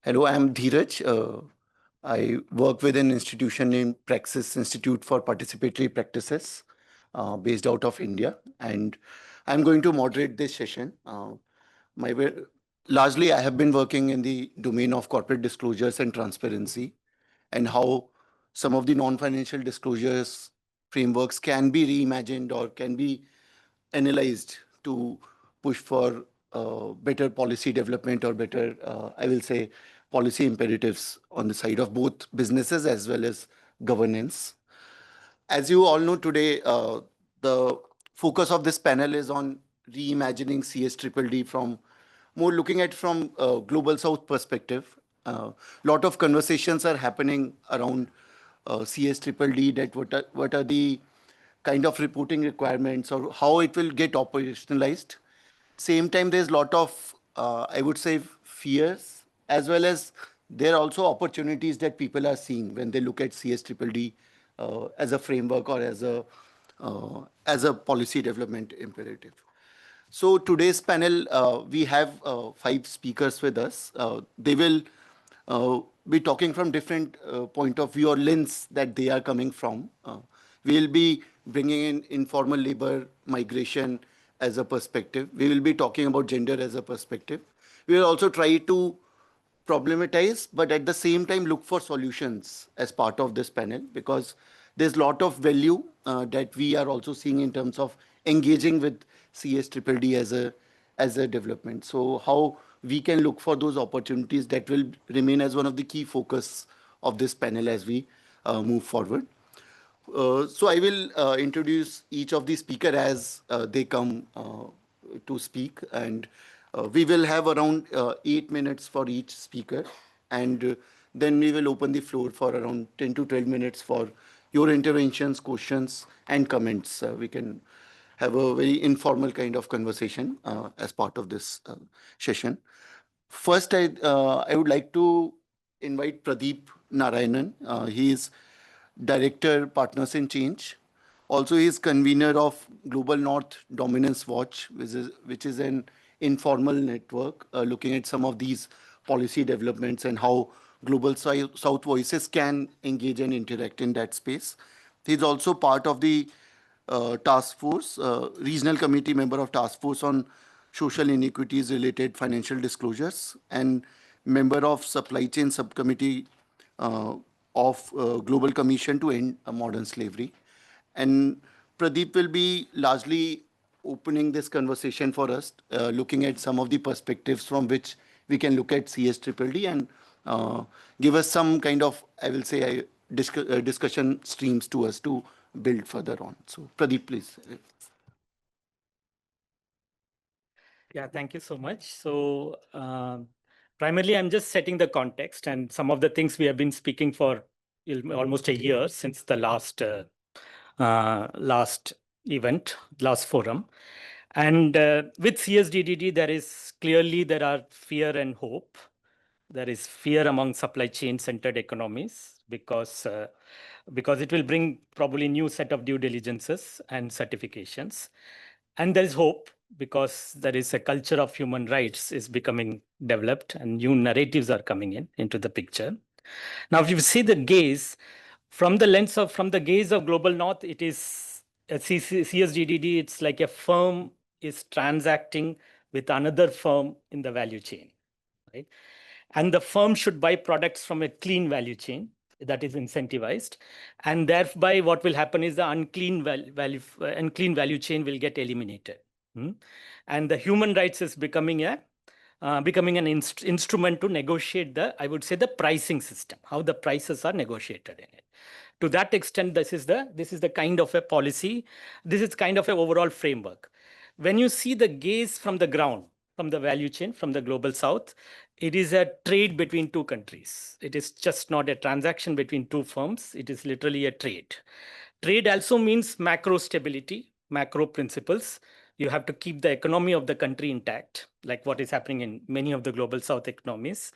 Hello, I'm Dheeraj. I work with an institution named Praxis Institute for Participatory Practices, based out of India, and I'm going to moderate this session. My wa- Largely, I have been working in the domain of corporate disclosures and transparency, and how some of the non-financial disclosures frameworks can be reimagined or can be analyzed to push for better policy development or better, I will say, policy imperatives on the side of both businesses as well as governance. As you all know today, the focus of this panel is on reimagining CSDDD from more looking at from global south perspective. A lot of conversations are happening around CSDDD, that what are the kind of reporting requirements or how it will get operationalized. Same time, there's a lot of, I would say, fears, as well as there are also opportunities that people are seeing when they look at CSDDD as a framework or as a policy development imperative. So today's panel, we have five speakers with us. They will be talking from different point of view or lens that they are coming from. We'll be bringing in informal labor migration as a perspective. We will be talking about gender as a perspective. We will also try to problematize, but at the same time look for solutions as part of this panel, because there's a lot of value that we are also seeing in terms of engaging with CSDDD as a development. So how we can look for those opportunities that will remain as one of the key focus of this panel as we move forward. So I will introduce each of the speaker as they come to speak, and we will have around 8 minutes for each speaker, and then we will open the floor for around 10 to 12 minutes for your interventions, questions, and comments. We can have a very informal kind of conversation as part of this session. First, I would like to invite Pradeep Narayanan. He is Director, Partners in Change. Also, he is convener of Global North Dominance Watch, which is an informal network looking at some of these policy developments and how global South voices can engage and interact in that space. He's also part of the task force, regional committee member of task force on social inequities related financial disclosures, and member of supply chain subcommittee of Global Commission to End Modern Slavery. And Pradeep will be largely opening this conversation for us, looking at some of the perspectives from which we can look at CSDDD and give us some kind of, I will say, discussion streams to us to build further on. So Pradeep, please. Yeah, thank you so much. So primarily, I'm just setting the context and some of the things we have been speaking for almost a year since the last event, last forum. And with CSDDD, there are fear and hope. There is fear among supply chain centered economies because it will bring probably new set of due diligences and certifications. And there is hope because there is a culture of human rights is becoming developed and new narratives are coming into the picture. Now, if you see the gaze from the gaze of Global North, it is CSDDD. It's like a firm is transacting with another firm in the value chain, right? And the firm should buy products from a clean value chain that is incentivized, and thereby what will happen is the unclean value chain will get eliminated. And the human rights is becoming an instrument to negotiate the pricing system, how the prices are negotiated in it. To that extent, this is the kind of a policy, this is kind of an overall framework. When you see the gaze from the ground, from the value chain, from the global south, it is a trade between two countries. It is just not a transaction between two firms. It is literally a trade. Trade also means macro stability, macro principles. You have to keep the economy of the country intact, like what is happening in many of the global south economies.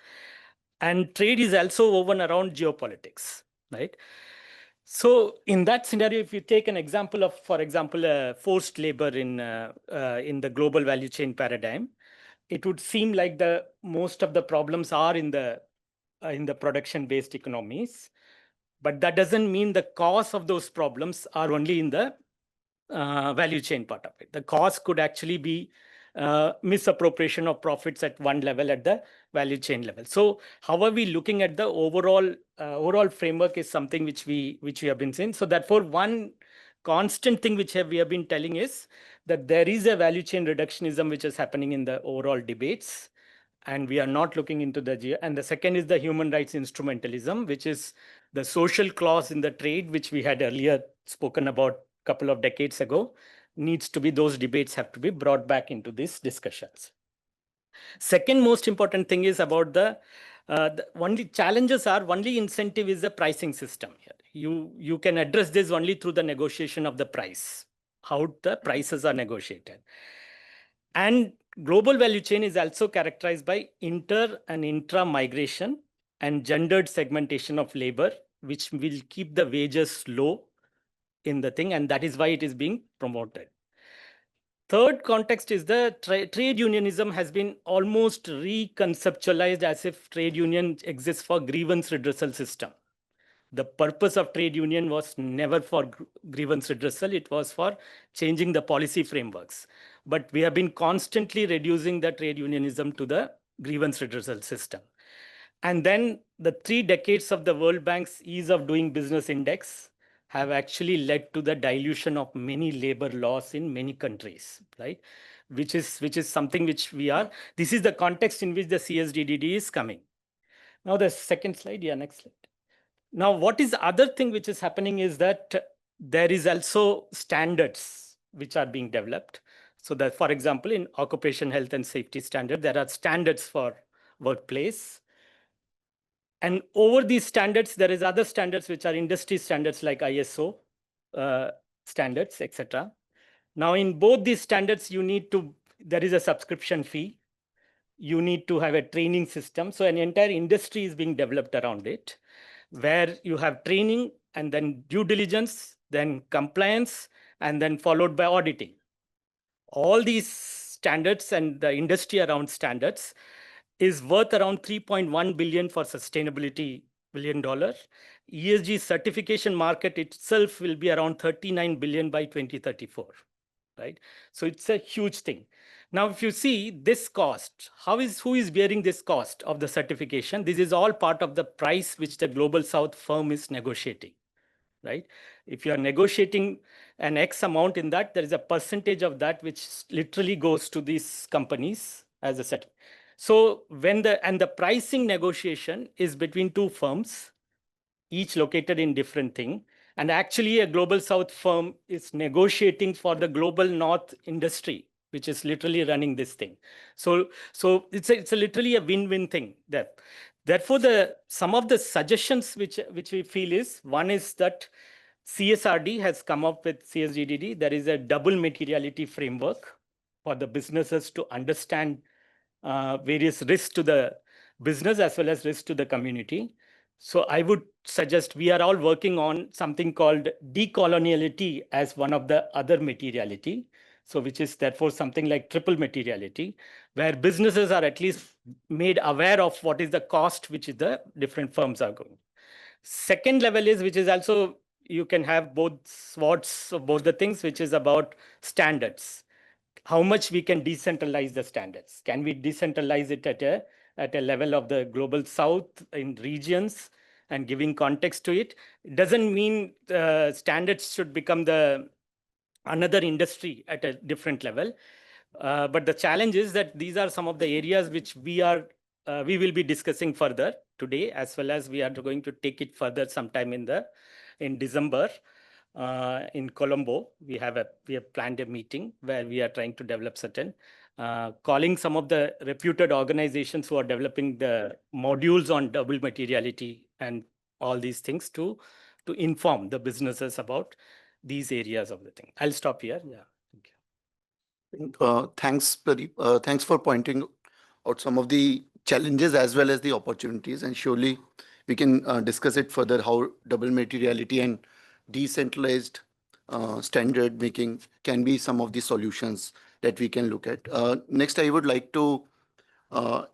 And trade is also woven around geopolitics, right? So in that scenario, if you take an example of, for example, forced labor in the global value chain paradigm, it would seem like most of the problems are in the in the production-based economies. But that doesn't mean the cause of those problems are only in the value chain part of it. The cause could actually be misappropriation of profits at one level, at the value chain level. So how are we looking at the overall framework is something which we have been saying. So therefore, one constant thing which we have been telling is that there is a value chain reductionism which is happening in the overall debates, and we are not looking into and the second is the human rights instrumentalism, which is the social clause in the trade, which we had earlier spoken about a couple of decades ago. Those debates have to be brought back into these discussions. Second most important thing is about the only challenges are only incentive is the pricing system here. You can address this only through the negotiation of the price, how the prices are negotiated. And global value chain is also characterized by inter and intra migration and gendered segmentation of labor, which will keep the wages low in the thing, and that is why it is being promoted. Third context is the trade unionism has been almost reconceptualized as if trade union exists for grievance redressal system. The purpose of trade union was never for grievance redressal. It was for changing the policy frameworks. But we have been constantly reducing the trade unionism to the grievance redressal system. And then the 3 decades of the World Bank's Ease of Doing Business Index have actually led to the dilution of many labor laws in many countries, right? Which is something which this is the context in which the CSDDD is coming. Now the second slide, next slide. Now, what is the other thing which is happening is that there is also standards which are being developed. So that, for example, in occupation health and safety standard, there are standards for workplace. And over these standards, there is other standards which are industry standards like ISO standards, etc. Now, in both these standards, there is a subscription fee. You need to have a training system. So an entire industry is being developed around it, where you have training and then due diligence, then compliance, and then followed by auditing. All these standards and the industry around standards is worth around 3.1 billion for sustainability $1 billion. ESG certification market itself will be around 39 billion by 2034, right? So it's a huge thing. Now, if you see this cost, who is bearing this cost of the certification? This is all part of the price which the Global South firm is negotiating, right? If you are negotiating an X amount in that, there is a percentage of that which literally goes to these companies as a certificate. So the pricing negotiation is between 2 firms, each located in different thing. And actually a Global South firm is negotiating for the Global North industry, which is literally running this thing. So it's literally a win-win thing there. Therefore, some of the suggestions which we feel is, one is that CSRD has come up with CSDDD. There is a double materiality framework for the businesses to understand various risks to the business as well as risks to the community. So I would suggest we are all working on something called decoloniality as one of the other materiality. So which is therefore something like triple materiality, where businesses are at least made aware of what is the cost which the different firms are going. Second level is, which is also, you can have both swords of both the things, which is about standards. How much we can decentralize the standards? Can we decentralize it at a level of the Global South in regions and giving context to it? It doesn't mean standards should become another industry at a different level. But the challenge is that these are some of the areas which we will be discussing further today, as well as we are going to take it further sometime in December. In Colombo, we have planned a meeting where we are trying to develop certain, calling some of the reputed organizations who are developing the modules on double materiality and all these things to inform the businesses about these areas of the thing. I'll stop here. Yeah. Thank you. Thanks, Pradeep. Thanks for pointing out some of the challenges as well as the opportunities, and surely we can discuss it further, how double materiality and decentralized standard making can be some of the solutions that we can look at. Next, I would like to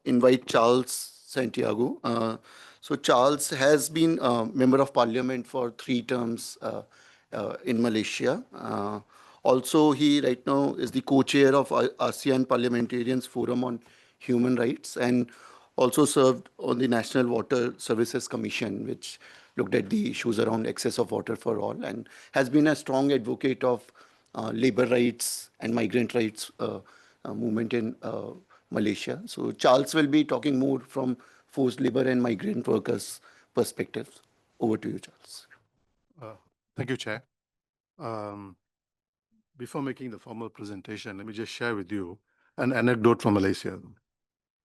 invite Charles Santiago. So Charles has been a member of parliament for 3 terms in Malaysia. Also, he right now is the co-chair of ASEAN Parliamentarians Forum on Human Rights, and also served on the National Water Services Commission, which looked at the issues around access of water for all, and has been a strong advocate of labor rights and migrant rights movement in Malaysia. So Charles will be talking more from forced labor and migrant workers' perspectives. Over to you, Charles. Thank you, Chair. Before making the formal presentation, let me just share with you an anecdote from Malaysia.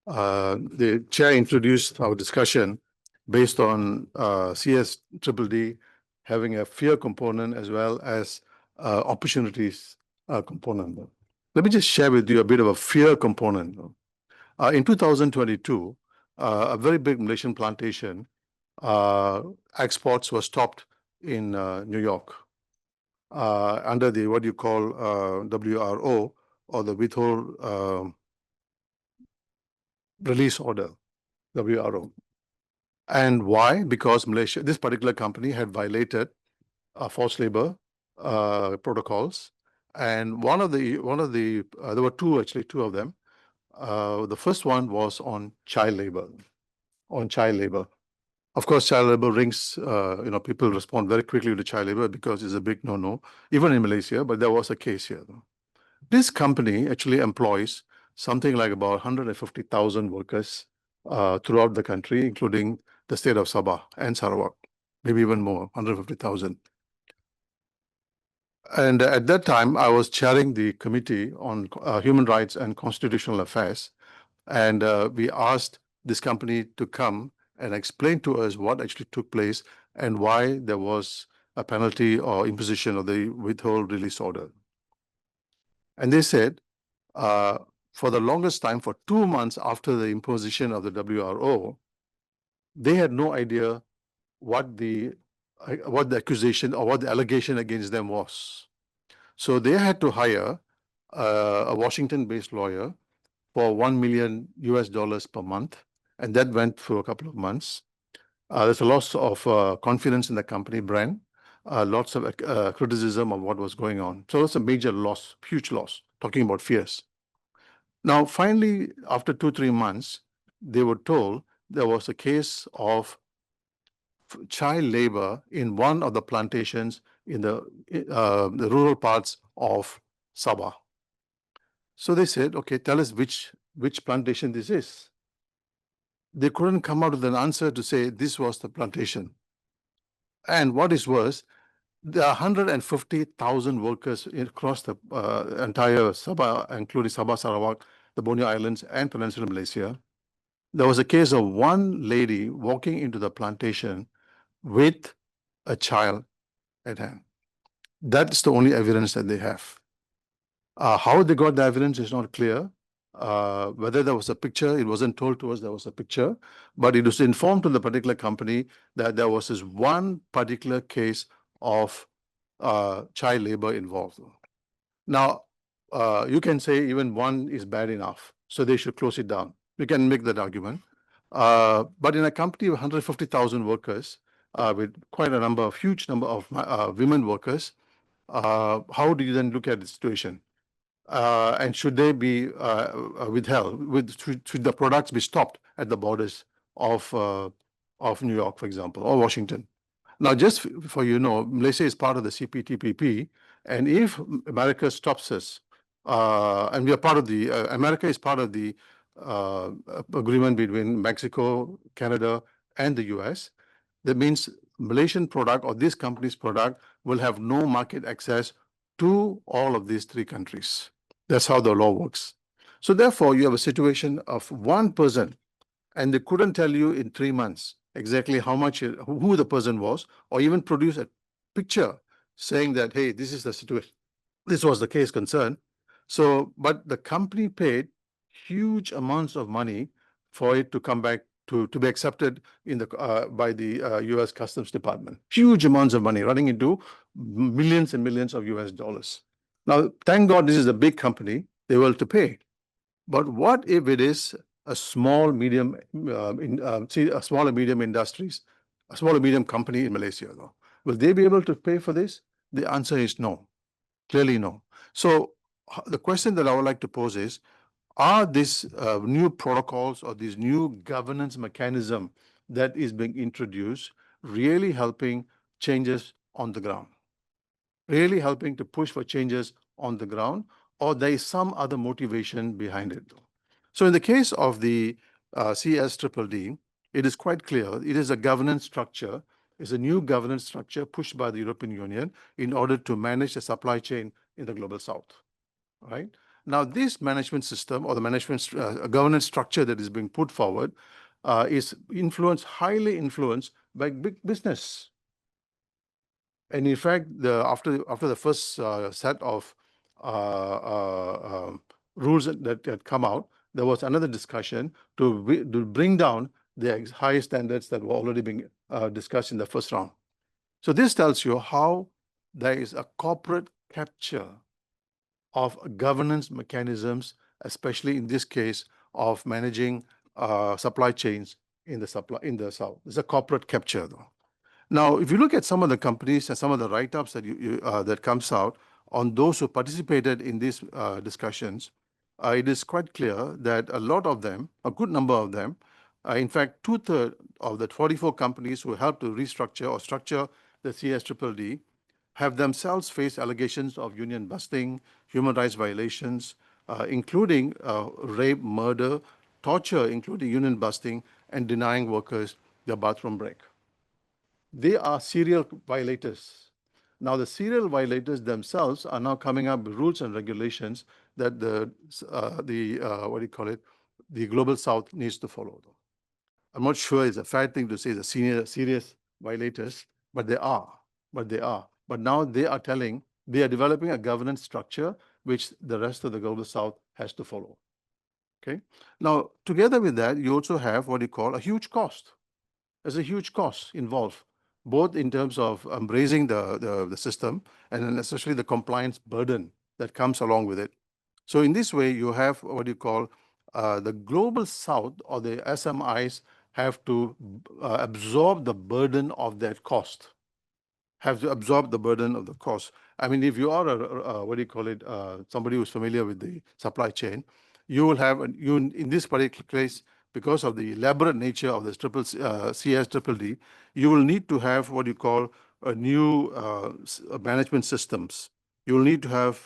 The Chair introduced our discussion based on CSDDD having a fear component as well as opportunities component. Let me just share with you a bit of a fear component. In 2022, a very big Malaysian plantation exports were stopped in New York under the what you call WRO, or the Withhold Release Order, WRO. And why? Because Malaysia, this particular company had violated forced labor protocols, and one of the there were two of them. The first one was on child labor. Of course, child labor rings, people respond very quickly to child labor because it's a big no-no, even in Malaysia, but there was a case here. This company actually employs something like about 150,000 workers throughout the country, including the state of Sabah and Sarawak, maybe even more, 150,000. And at that time, I was chairing the Committee on Human Rights and Constitutional Affairs, and we asked this company to come and explain to us what actually took place and why there was a penalty or imposition of the Withhold Release Order. And they said, for the longest time, for 2 months after the imposition of the WRO, they had no idea what the accusation or what the allegation against them was. So they had to hire a Washington-based lawyer for $1 million per month, and that went for a couple of months. There's a loss of confidence in the company brand, lots of criticism of what was going on. So it's a major loss, huge loss, talking about fears. Now, finally, after 2-3 months, they were told there was a case of child labor in one of the plantations in the rural parts of Sabah. So they said, okay, tell us which plantation this is. They couldn't come out with an answer to say this was the plantation. And what is worse, there are 150,000 workers across the entire Sabah, including Sabah, Sarawak, the Borneo Islands, and Peninsular Malaysia. There was a case of one lady walking into the plantation with a child at hand. That's the only evidence that they have. How they got the evidence is not clear. Whether there was a picture, it wasn't told to us there was a picture, but it was informed to the particular company that there was this one particular case of child labor involved. Now, you can say even one is bad enough, so they should close it down. We can make that argument. But in a company of 150,000 workers, with quite a number, huge number of women workers, how do you then look at the situation? And should they be withheld? Should the products be stopped at the borders of New York, for example, or Washington? Now, just for you know, Malaysia is part of the CPTPP, and if America stops us, and we are part of the, America is part of the agreement between Mexico, Canada, and the US, that means Malaysian product or this company's product will have no market access to all of these 3 countries. That's how the law works. So therefore, you have a situation of one person, and they couldn't tell you in 3 months exactly how much, who the person was, or even produce a picture saying that, hey, this is the situation. This was the case concern. So, but the company paid huge amounts of money for it to come back to be accepted in the by the US Customs Department. Huge amounts of money running into millions and millions of US dollars. Now, thank God this is a big company, they were able to pay. But what if it is a small, medium, a small and medium industries, a small and medium company in Malaysia, though. Will they be able to pay for this? The answer is no, clearly no. So the question that I would like to pose is, are these new protocols or these new governance mechanism that is being introduced really helping changes on the ground? Really helping to push for changes on the ground, or there is some other motivation behind it? So in the case of the CSDDD, it is quite clear. It is a governance structure. It's a new governance structure pushed by the European Union in order to manage the supply chain in the global south. Right? Now, this management system or the management governance structure that is being put forward is highly influenced by big business. And in fact, after the first set of rules that had come out, there was another discussion to bring down the high standards that were already being discussed in the first round. So this tells you how there is a corporate capture of governance mechanisms, especially in this case of managing supply chains in the south. It's a corporate capture, though. Now, if you look at some of the companies and some of the write-ups that that comes out on those who participated in these discussions, it is quite clear that a lot of them, a good number of them, in fact, 2/3 of the 44 companies who helped to restructure or structure the CSDDD have themselves faced allegations of union busting, human rights violations, including rape, murder, torture, including union busting, and denying workers their bathroom break. They are serial violators. Now, the serial violators themselves are now coming up with rules and regulations that the global south needs to follow. I'm not sure it's a fair thing to say the serious violators, but they are. But now they are developing a governance structure which the rest of the global south has to follow. Okay. Now, together with that, you also have what you call a huge cost. There's a huge cost involved, both in terms of embracing the system and then especially the compliance burden that comes along with it. So in this way, you have what you call the global south or the SMIs have to absorb the burden of that cost, have to absorb the burden of the cost. I mean, if you are somebody who's familiar with the supply chain, you will have, in this particular case, because of the elaborate nature of this CSDDD, you will need to have what you call a new management systems. You will need to have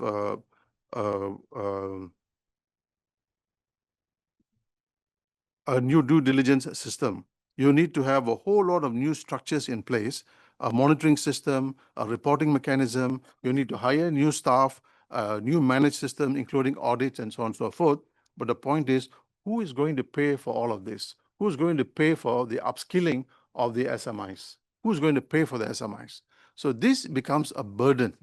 a new due diligence system. You need to have a whole lot of new structures in place, a monitoring system, a reporting mechanism. You need to hire new staff, new managed system, including audits and so on and so forth. But the point is, who is going to pay for all of this? Who's going to pay for the upskilling of the SMIs? Who's going to pay for the SMIs? So this becomes a burden,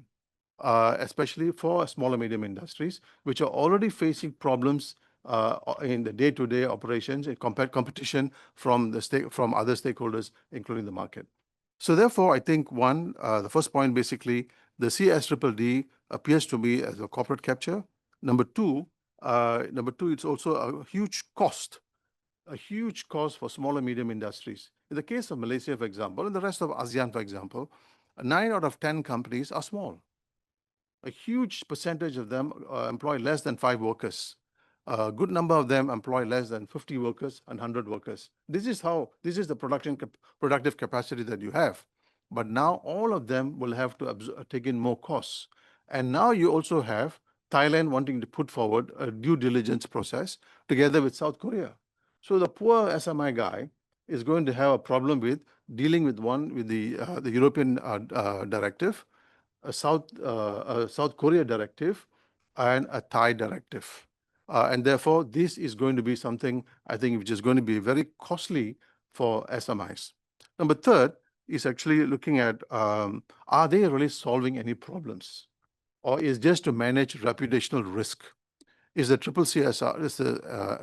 especially for small and medium industries, which are already facing problems in the day-to-day operations, competition from other stakeholders, including the market. So therefore, I think the first point, basically, the CSDDD appears to be as a corporate capture. Number two, it's also a huge cost for small and medium industries. In the case of Malaysia, for example, and the rest of ASEAN, for example, 9 out of 10 companies are small. A huge percentage of them employ less than 5 workers. A good number of them employ less than 50 workers and 100 workers. This is the productive capacity that you have. But now all of them will have to take in more costs. And now you also have Thailand wanting to put forward a due diligence process together with South Korea. So the poor SMI guy is going to have a problem with dealing with the European directive, a South Korea directive, and a Thai directive. And therefore, this is going to be something, I think, which is going to be very costly for SMIs. Number third is actually looking at, are they really solving any problems? Or is just to manage reputational risk? Is the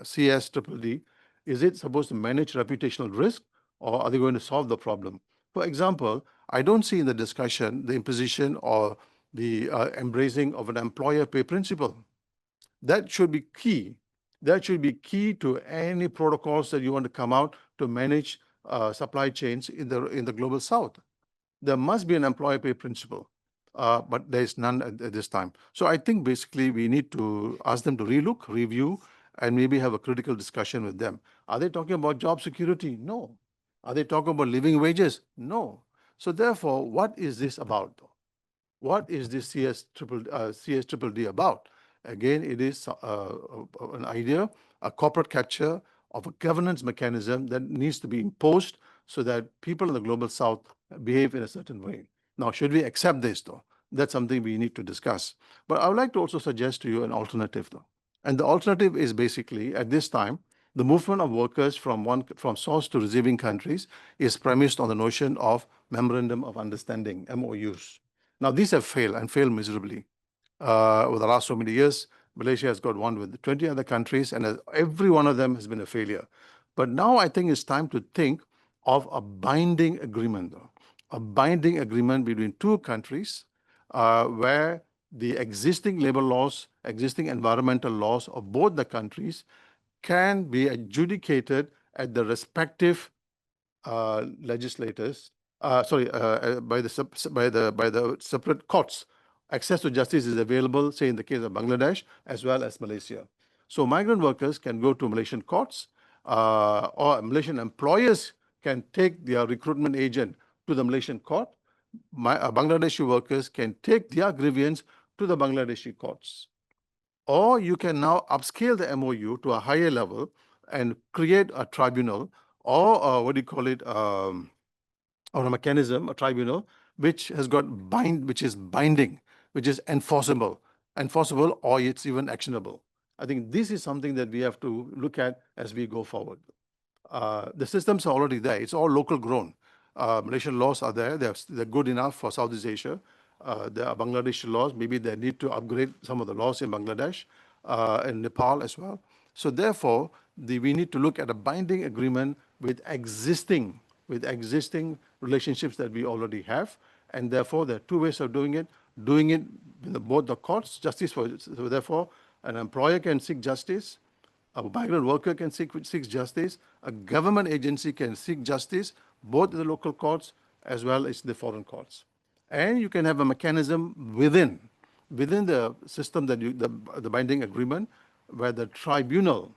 CSDDD, is it supposed to manage reputational risk, or are they going to solve the problem? For example, I don't see in the discussion the imposition or the embracing of an employer pay principle. That should be key, That should be key to any protocols that you want to come out to manage supply chains in the global south. There must be an employer pay principle, but there is none at this time. So I think basically we need to ask them to relook, review, and maybe have a critical discussion with them. Are they talking about job security? No. Are they talking about living wages? No. So therefore, what is this about? What is this CS triple D about? Again, it is an idea, a corporate capture of a governance mechanism that needs to be imposed so that people in the global south behave in a certain way. Now, should we accept this though? That's something we need to discuss. But I would like to also suggest to you an alternative though. And the alternative is basically at this time, the movement of workers from source to receiving countries is premised on the notion of memorandum of understanding, MOUs. Now, these have failed and failed miserably. Over the last so many years, Malaysia has got one with 20 other countries, and every one of them has been a failure. But now I think it's time to think of a binding agreement, though. A binding agreement between two countries where the existing labor laws, existing environmental laws of both the countries can be adjudicated at the respective legislators, by the separate courts. Access to justice is available, say in the case of Bangladesh as well as Malaysia. So migrant workers can go to Malaysian courts, or Malaysian employers can take their recruitment agent to the Malaysian court. Bangladeshi workers can take their grievance to the Bangladeshi courts. Or you can now upscale the MOU to a higher level and create a tribunal or what do you call it, or a mechanism, a tribunal, which has got which is binding, which is enforceable, or it's even actionable. I think this is something that we have to look at as we go forward. The systems are already there. It's all local grown. Malaysian laws are there. They're good enough for Southeast Asia. There are Bangladeshi laws. Maybe they need to upgrade some of the laws in Bangladesh and Nepal as well. So therefore, we need to look at a binding agreement with existing relationships that we already have. And therefore, there are two ways of doing it. Doing it with both the courts, justice for, so therefore, an employer can seek justice, a migrant worker can seek justice, a government agency can seek justice, both in the local courts as well as the foreign courts. And you can have a mechanism within the system that the binding agreement, where the tribunal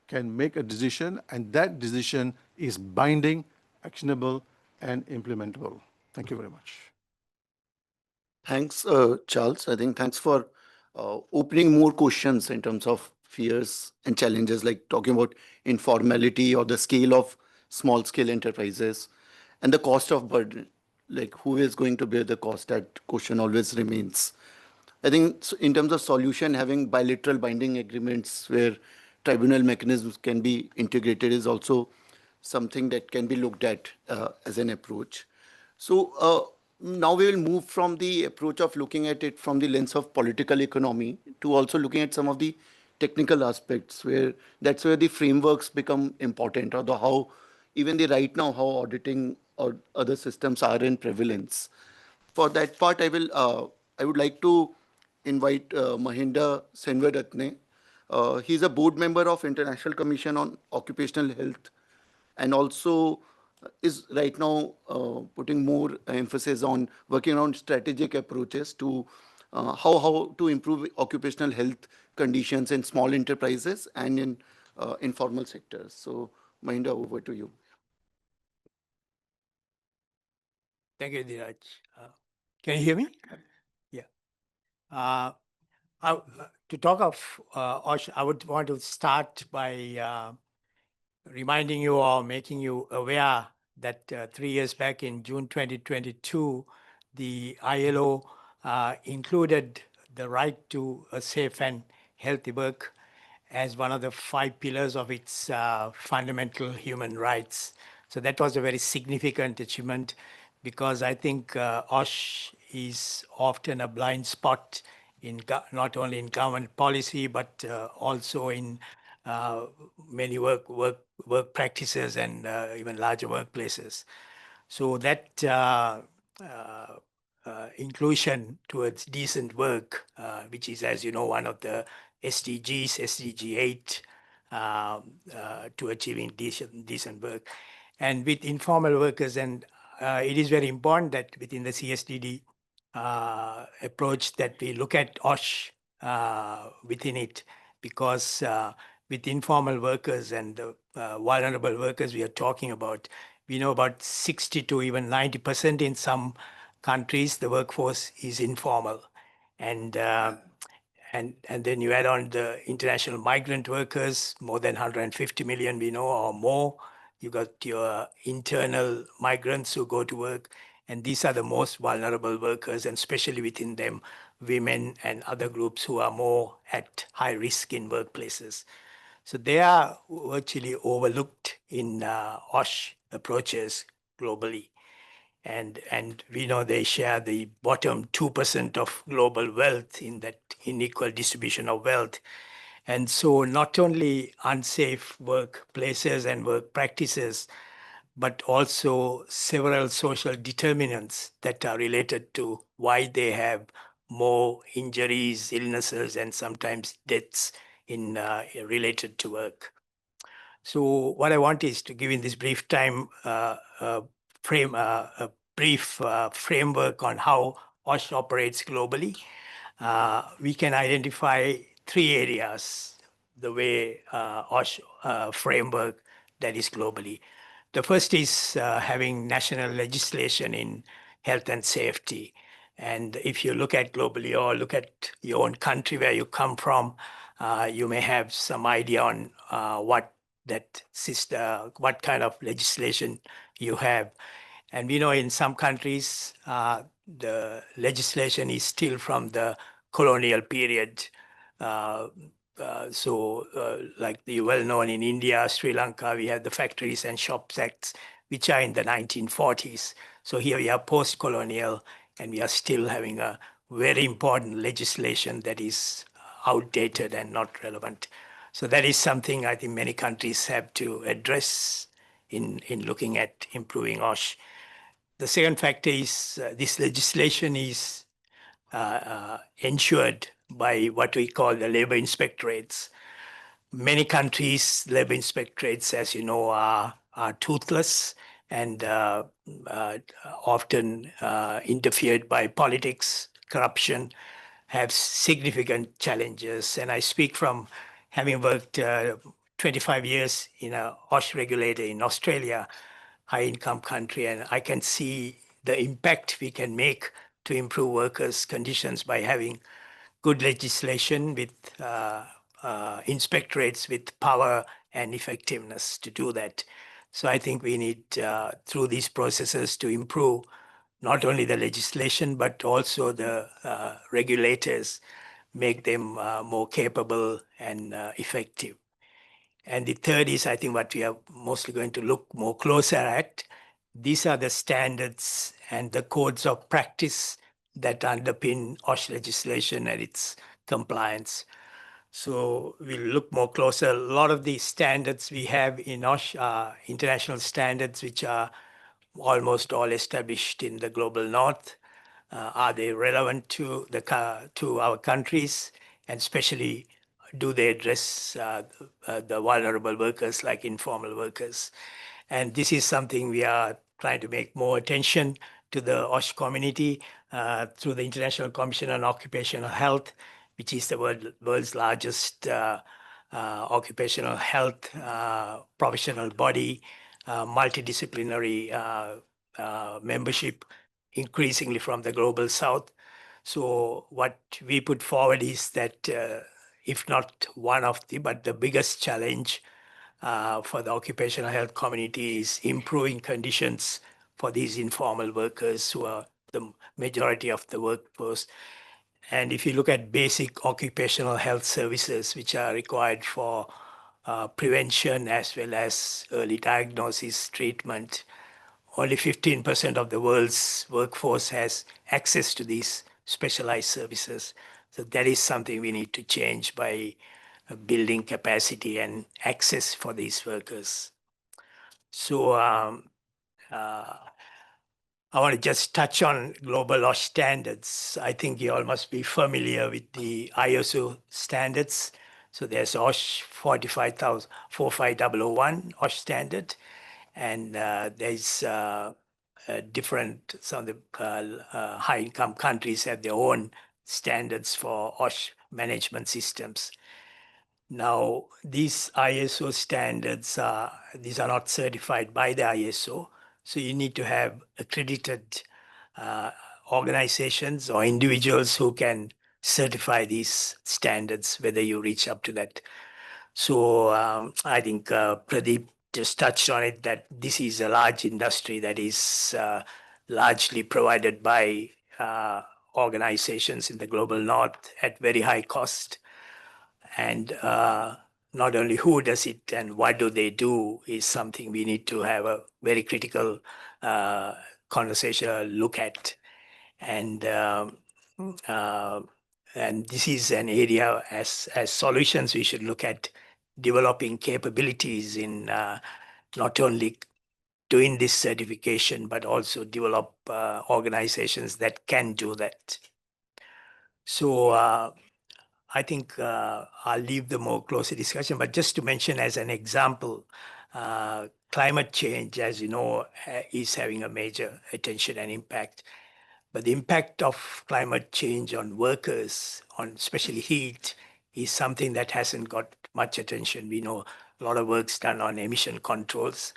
can make a decision, and that decision is binding, actionable, and implementable. Thank you very much. Thanks, Charles. I think thanks for opening more questions in terms of fears and challenges, like talking about informality or the scale of small scale enterprises and the cost of burden. Like, who is going to bear the cost? That question always remains. I think in terms of solution, having bilateral binding agreements where tribunal mechanisms can be integrated is also something that can be looked at as an approach. So now we will move from the approach of looking at it from the lens of political economy to also looking at some of the technical aspects, where that's where the frameworks become important, or the how even the right now how auditing or other systems are in prevalence. For that part, I would like to invite Mahinda Senvadatne. He's a board member of International Commission on Occupational Health, and also is right now putting more emphasis on working on strategic approaches to how to improve occupational health conditions in small enterprises and in informal sectors. So, Mahinda, over to you. Thank you, Dheeraj. Can you hear me? Yeah. To talk of OSH, I would want to start by reminding you or making you aware that 3 years back in June 2022, the ILO included the right to a safe and healthy work as one of the 5 pillars of its fundamental human rights. So that was a very significant achievement, because I think OSH is often a blind spot in not only in government policy, but also in many work practices and even larger workplaces. So that inclusion towards decent work, which is, as you know, one of the SDGs, SDG 8, to achieving decent work. And with informal workers, and it is very important that within the CSDD approach that we look at OSH within it, because with informal workers and the vulnerable workers we are talking about, we know about 60 to even 90% in some countries, the workforce is informal. And then you add on the international migrant workers, more than 150 million we know or more. You got your internal migrants who go to work, and these are the most vulnerable workers, and especially within them, women and other groups who are more at high risk in workplaces. So they are virtually overlooked in OSH approaches globally. And we know they share the bottom 2% of global wealth in that unequal distribution of wealth. And so not only unsafe workplaces and work practices, but also several social determinants that are related to why they have more injuries, illnesses, and sometimes deaths in related to work. So what I want is to give in this brief time a brief framework on how OSH operates globally. We can identify 3 areas, the way OSH framework that is globally. The first is having national legislation in health and safety. And if you look at globally or look at your own country where you come from, you may have some idea on what kind of legislation you have. And we know in some countries, the legislation is still from the colonial period. Like the well-known in India, Sri Lanka, we have the Factories and Shops Acts, which are in the 1940s. So here we are post-colonial, and we are still having a very important legislation that is outdated and not relevant. So that is something I think many countries have to address in looking at improving OSH. The second factor is this legislation is ensured by what we call the labor inspectorates. Many countries' labor inspectorates, as you know, are toothless and often interfered by politics, corruption, have significant challenges. And I speak from having worked 25 years in a OSH regulator in Australia, high-income country, and I can see the impact we can make to improve workers' conditions by having good legislation with inspectorates with power and effectiveness to do that. So I think we need, through these processes, to improve not only the legislation, but also the regulators, make them more capable and effective. And the third is, I think, what we are mostly going to look more closer at. These are the standards and the codes of practice that underpin OSH legislation and its compliance. So we'll look more closer. A lot of the standards we have in OSH are international standards, which are almost all established in the global north. Are they relevant to our countries, and especially do they address the vulnerable workers like informal workers? And this is something we are trying to make more attention to the OSH community through the International Commission on Occupational Health, which is the world's largest occupational health professional body, multidisciplinary membership, increasingly from the global south. So what we put forward is that if not one of the, but the biggest challenge for the occupational health community is improving conditions for these informal workers who are the majority of the workforce. And if you look at basic occupational health services, which are required for prevention as well as early diagnosis, treatment, only 15% of the world's workforce has access to these specialized services. So that is something we need to change by building capacity and access for these workers. So I want to just touch on global OSH standards. I think you all must be familiar with the ISO standards. So there's OSH 45001 OSH standard, and there's different, some of the high-income countries have their own standards for OSH management systems. Now, these ISO standards these are not certified by the ISO, so you need to have accredited organizations or individuals who can certify these standards, whether you reach up to that. So I think Pradeep just touched on it, that this is a large industry that is largely provided by organizations in the global north at very high cost. And not only who does it and what do they do is something we need to have a very critical conversation look at. And and this is an area as solutions we should look at developing capabilities in not only doing this certification, but also develop organizations that can do that. So I think I'll leave the more closer discussion, but just to mention as an example, climate change, as you know, is having a major attention and impact. But the impact of climate change on workers, on especially heat, is something that hasn't got much attention. We know a lot of work's done on emission controls,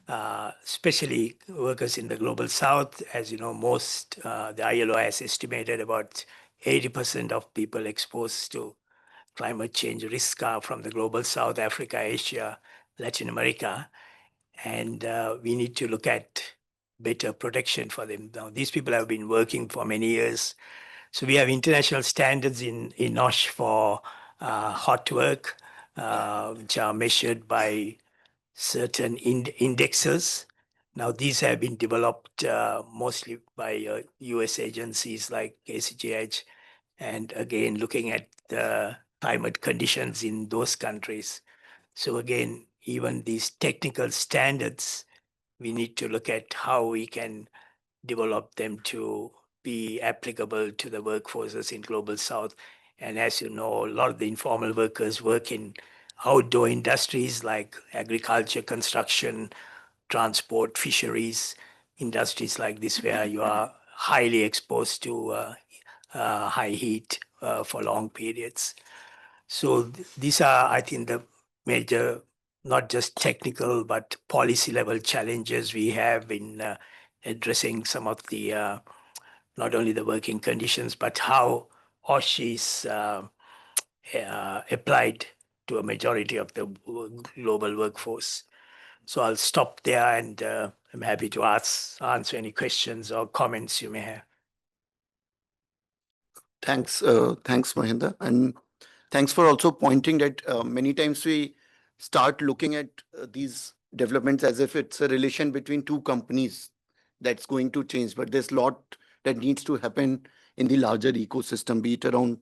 especially workers in the global south. As you know, most, the ILO has estimated about 80% of people exposed to climate change risk are from the global south, Africa, Asia, Latin America. And we need to look at better protection for them. Now, these people have been working for many years. So we have international standards in OSH for hot work, which are measured by certain indexes. Now, these have been developed mostly by US agencies like ACGH, and again, looking at the climate conditions in those countries. So again, even these technical standards, we need to look at how we can develop them to be applicable to the workforces in global south. And as you know, a lot of the informal workers work in outdoor industries like agriculture, construction, transport, fisheries, industries like this, where you are highly exposed to high heat for long periods. So these are, I think, the major, not just technical, but policy level challenges we have in addressing some of the, not only the working conditions, but how OSH is applied to a majority of the global workforce. So I'll stop there, and I'm happy to answer any questions or comments you may have. Thanks, thanks, Mahinda, and thanks for also pointing that many times we start looking at these developments as if it's a relation between two companies that's going to change, but there's a lot that needs to happen in the larger ecosystem, be it around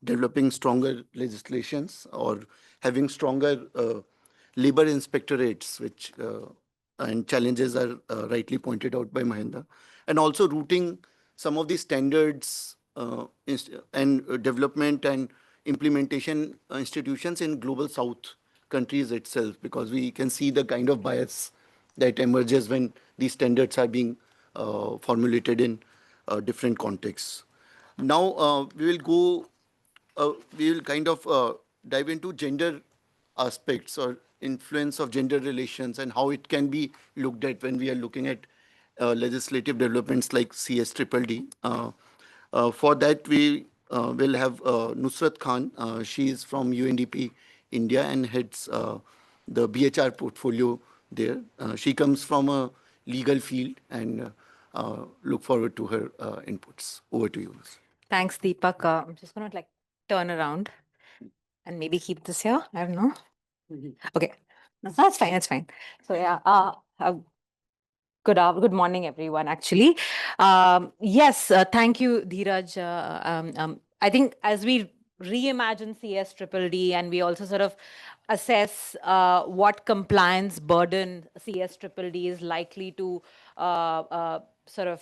developing stronger legislations or having stronger labor inspectorates, which and challenges are rightly pointed out by Mahinda, and also rooting some of the standards and development and implementation institutions in global south countries itself, because we can see the kind of bias that emerges when these standards are being formulated in different contexts. Now we will kind of dive into gender aspects or influence of gender relations and how it can be looked at when we are looking at legislative developments like CSDDD. For that, we will have Nusrat Khan. She is from UNDP India and heads the BHR portfolio there. She comes from a legal field, and look forward to her inputs. Over to you. Thanks, Deepak. I'm just going to like turn around and maybe keep this here. I don't know. Okay. No, that's fine. That's fine. So yeah, good morning, everyone, actually. Yes, thank you, Dheeraj. I think as we reimagine CSDDD and we also sort of assess what compliance burden CSDDD is likely to sort of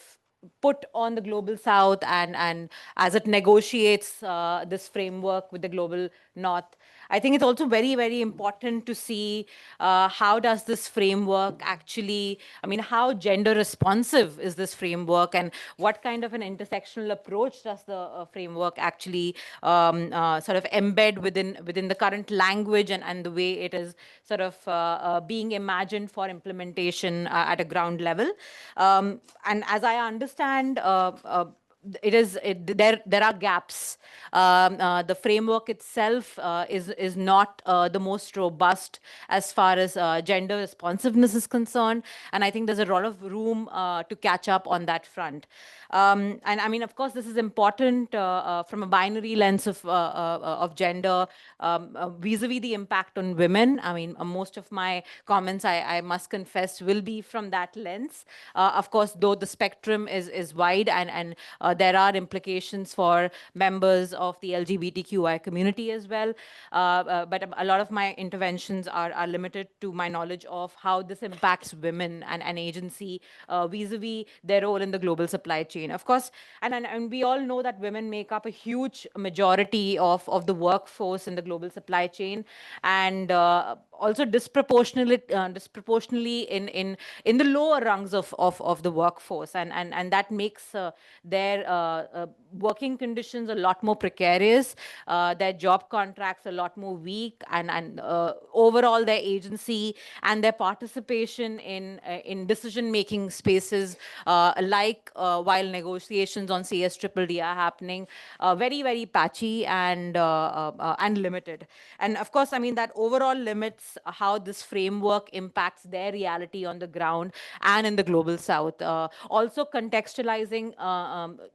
put on the global south and as it negotiates this framework with the global north, I think it's also very, very important to see how does this framework actually, I mean, how gender responsive is this framework, and what kind of an intersectional approach does the framework actually sort of embed within the current language and the way it is sort of being imagined for implementation at a ground level. And as I understand, there are gaps. The framework itself is not the most robust as far as gender responsiveness is concerned, and I think there's a lot of room to catch up on that front. And I mean, of course, this is important from a binary lens of gender vis-a-vis the impact on women. I mean, most of my comments, I must confess, will be from that lens. Of course, though the spectrum is wide, and there are implications for members of the LGBTQI community as well. But a lot of my interventions are limited to my knowledge of how this impacts women and agency vis-a-vis their role in the global supply chain. Of course, and we all know that women make up a huge majority of the workforce in the global supply chain, and also disproportionately in the lower rungs of the workforce, and that makes their working conditions a lot more precarious, their job contracts a lot more weak, and overall their agency and their participation in decision making spaces like while negotiations on CSDDD are happening, very, very patchy and limited. And of course, I mean, that overall limits how this framework impacts their reality on the ground and in the global south. Also contextualizing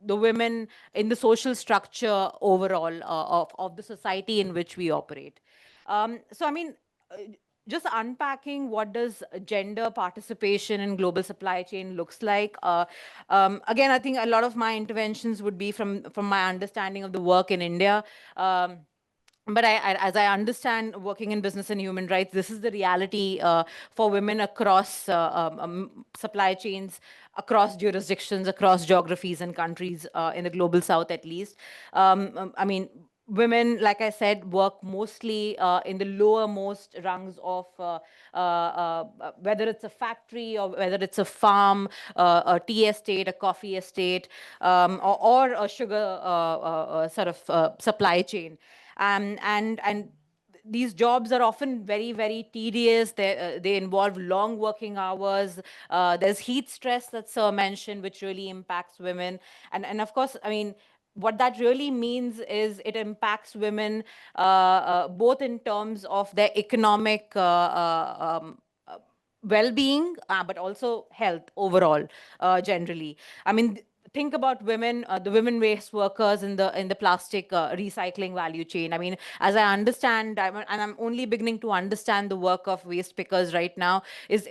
the women in the social structure overall of the society in which we operate. So, I mean, just unpacking what does gender participation in global supply chain looks like. Again, I think a lot of my interventions would be from my understanding of the work in India. But as I understand working in business and human rights, this is the reality for women across supply chains, across jurisdictions, across geographies and countries in the global south, at least. I mean, women, like I said, work mostly in the lowermost rungs of whether it's a factory or whether it's a farm, a tea estate, a coffee estate, or a sugar sort of supply chain. And these jobs are often very, very tedious. They involve long working hours. There's heat stress that Sir mentioned, which really impacts women. And of course, I mean, what that really means is it impacts women both in terms of their economic well-being, but also health overall, generally. I mean, think about women, the women waste workers in the plastic recycling value chain. I mean, as I understand, and I'm only beginning to understand the work of waste pickers right now, is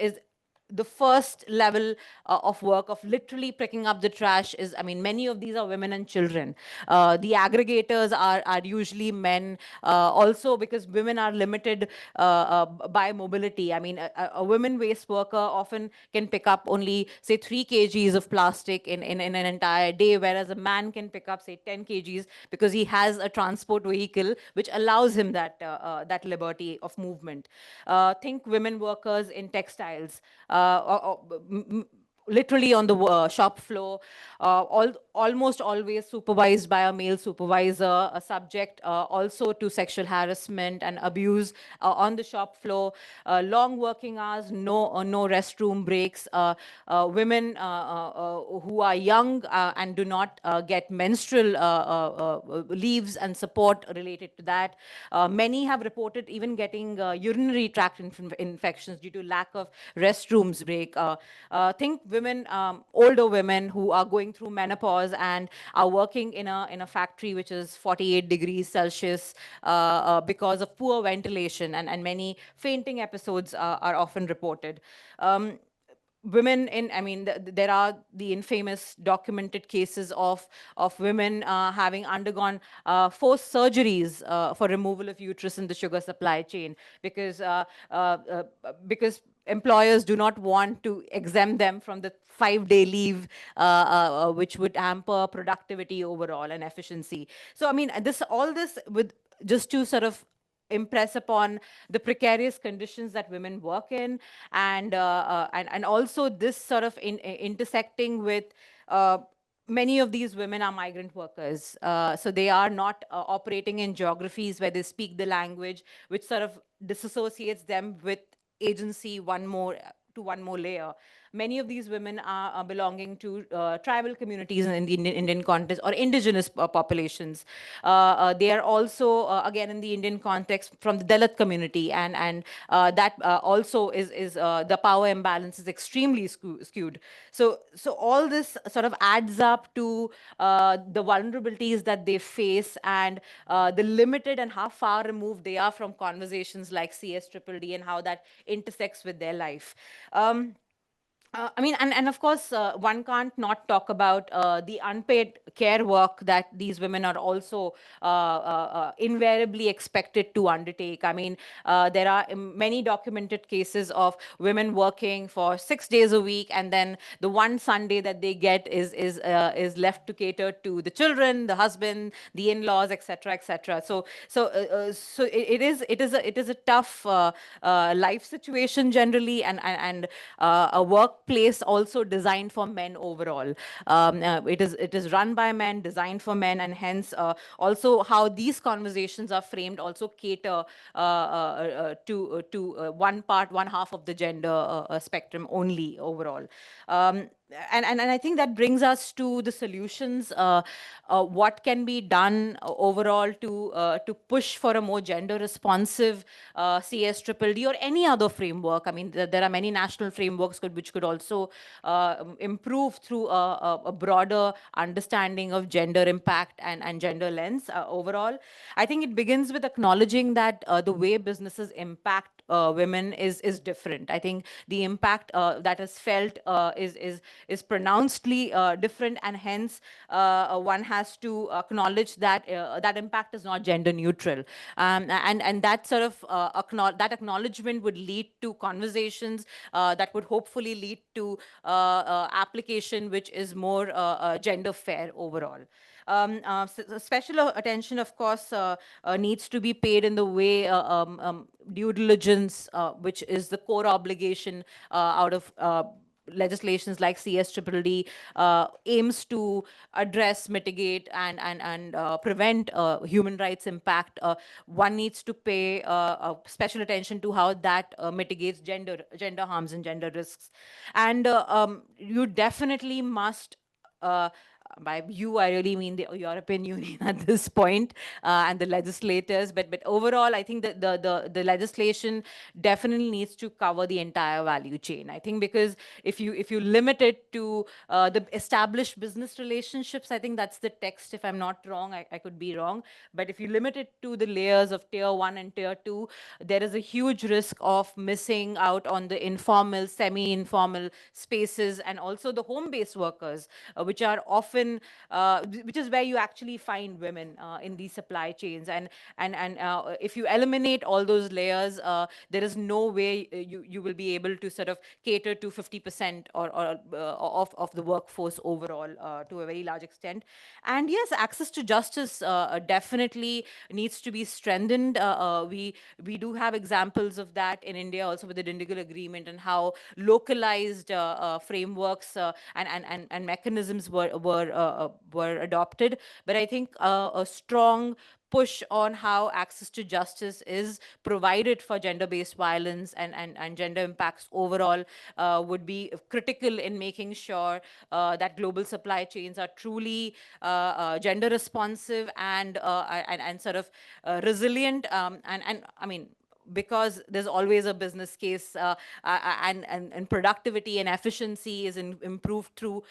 the first level of work of literally picking up the trash is, I mean, many of these are women and children. The aggregators are usually men, also because women are limited by mobility. I mean, a women waste worker often can pick up only, say, 3 kgs of plastic in an entire day, whereas a man can pick up, say, 10 kgs because he has a transport vehicle which allows him that liberty of movement. Think women workers in textiles, literally on the shop floor, almost always supervised by a male supervisor, a subject also to sexual harassment and abuse on the shop floor, long working hours, no restroom breaks, women who are young and do not get menstrual leaves and support related to that. Many have reported even getting urinary tract infections due to lack of restrooms break. Think women, older women who are going through menopause and are working in a factory which is 48 degrees Celsius because of poor ventilation, and many fainting episodes are often reported. Women in, I mean, there are the infamous documented cases of women having undergone forced surgeries for removal of uterus in the sugar supply chain because employers do not want to exempt them from the 5-day leave, which would hamper productivity overall and efficiency. So, I mean, all this with just to sort of impress upon the precarious conditions that women work in, and also this sort of intersecting with many of these women are migrant workers. So they are not operating in geographies where they speak the language, which sort of disassociates them with agency one more layer. Many of these women are belonging to tribal communities in the Indian context, or indigenous populations. They are also, again, in the Indian context, from the Dalit community, and that also is the power imbalance is extremely skewed. So all this sort of adds up to the vulnerabilities that they face, and the limited and how far removed they are from conversations like CSDDD and how that intersects with their life. I mean, and of course, one can't not talk about the unpaid care work that these women are also invariably expected to undertake. I mean, there are many documented cases of women working for 6 days a week, and then the one Sunday that they get is left to cater to the children, the husband, the in-laws, etc., etc. So it is a tough life situation generally, and a workplace also designed for men overall. It is run by men, designed for men, and hence also how these conversations are framed also cater to one half of the gender spectrum only overall. And I think that brings us to the solutions. What can be done overall to push for a more gender responsive CSDDD or any other framework? I mean, there are many national frameworks which could also improve through a broader understanding of gender impact and gender lens overall. I think it begins with acknowledging that the way businesses impact women is different. I think the impact that is felt is pronouncedly different, and hence one has to acknowledge that that impact is not gender neutral. And that sort of that acknowledgement would lead to conversations that would hopefully lead to application which is more gender fair overall. Special attention, of course, needs to be paid in the way due diligence, which is the core obligation out of legislations like CSDDD, aims to address, mitigate, and prevent human rights impact. One needs to pay special attention to how that mitigates gender harms and gender risks. And you definitely must by you, I really mean the European Union at this point, and the legislators. But overall, I think that the legislation definitely needs to cover the entire value chain. I think because if you limit it to the established business relationships, I think that's the text. If I'm not wrong, I could be wrong. But if you limit it to the layers of tier 1 and tier 2, there is a huge risk of missing out on the informal, semi-informal spaces, and also the home-based workers, which are often which is where you actually find women in these supply chains. And if you eliminate all those layers, there is no way you will be able to sort of cater to 50% or of the workforce overall to a very large extent. And yes, access to justice definitely needs to be strengthened. We do have examples of that in India also with the Dindigul Agreement, and how localized frameworks and mechanisms were adopted. But I think a strong push on how access to justice is provided for gender-based violence and gender impacts overall would be critical in making sure that global supply chains are truly gender responsive and sort of resilient. And I mean, because there's always a business case, and productivity and efficiency is improved through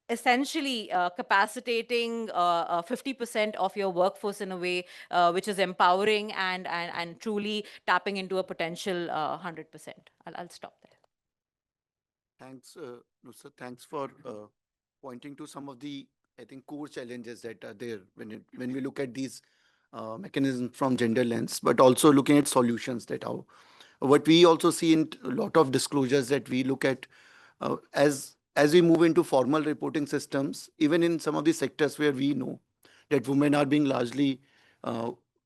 essentially capacitating 50% of your workforce in a way which is empowering and truly tapping into a potential 100%. I'll stop there. Thanks, Nusrat. Thanks for pointing to some of the, I think, core challenges that are there when we look at these mechanisms from gender lens, but also looking at solutions that how what we also see in a lot of disclosures that we look at as we move into formal reporting systems, even in some of the sectors where we know that women are being largely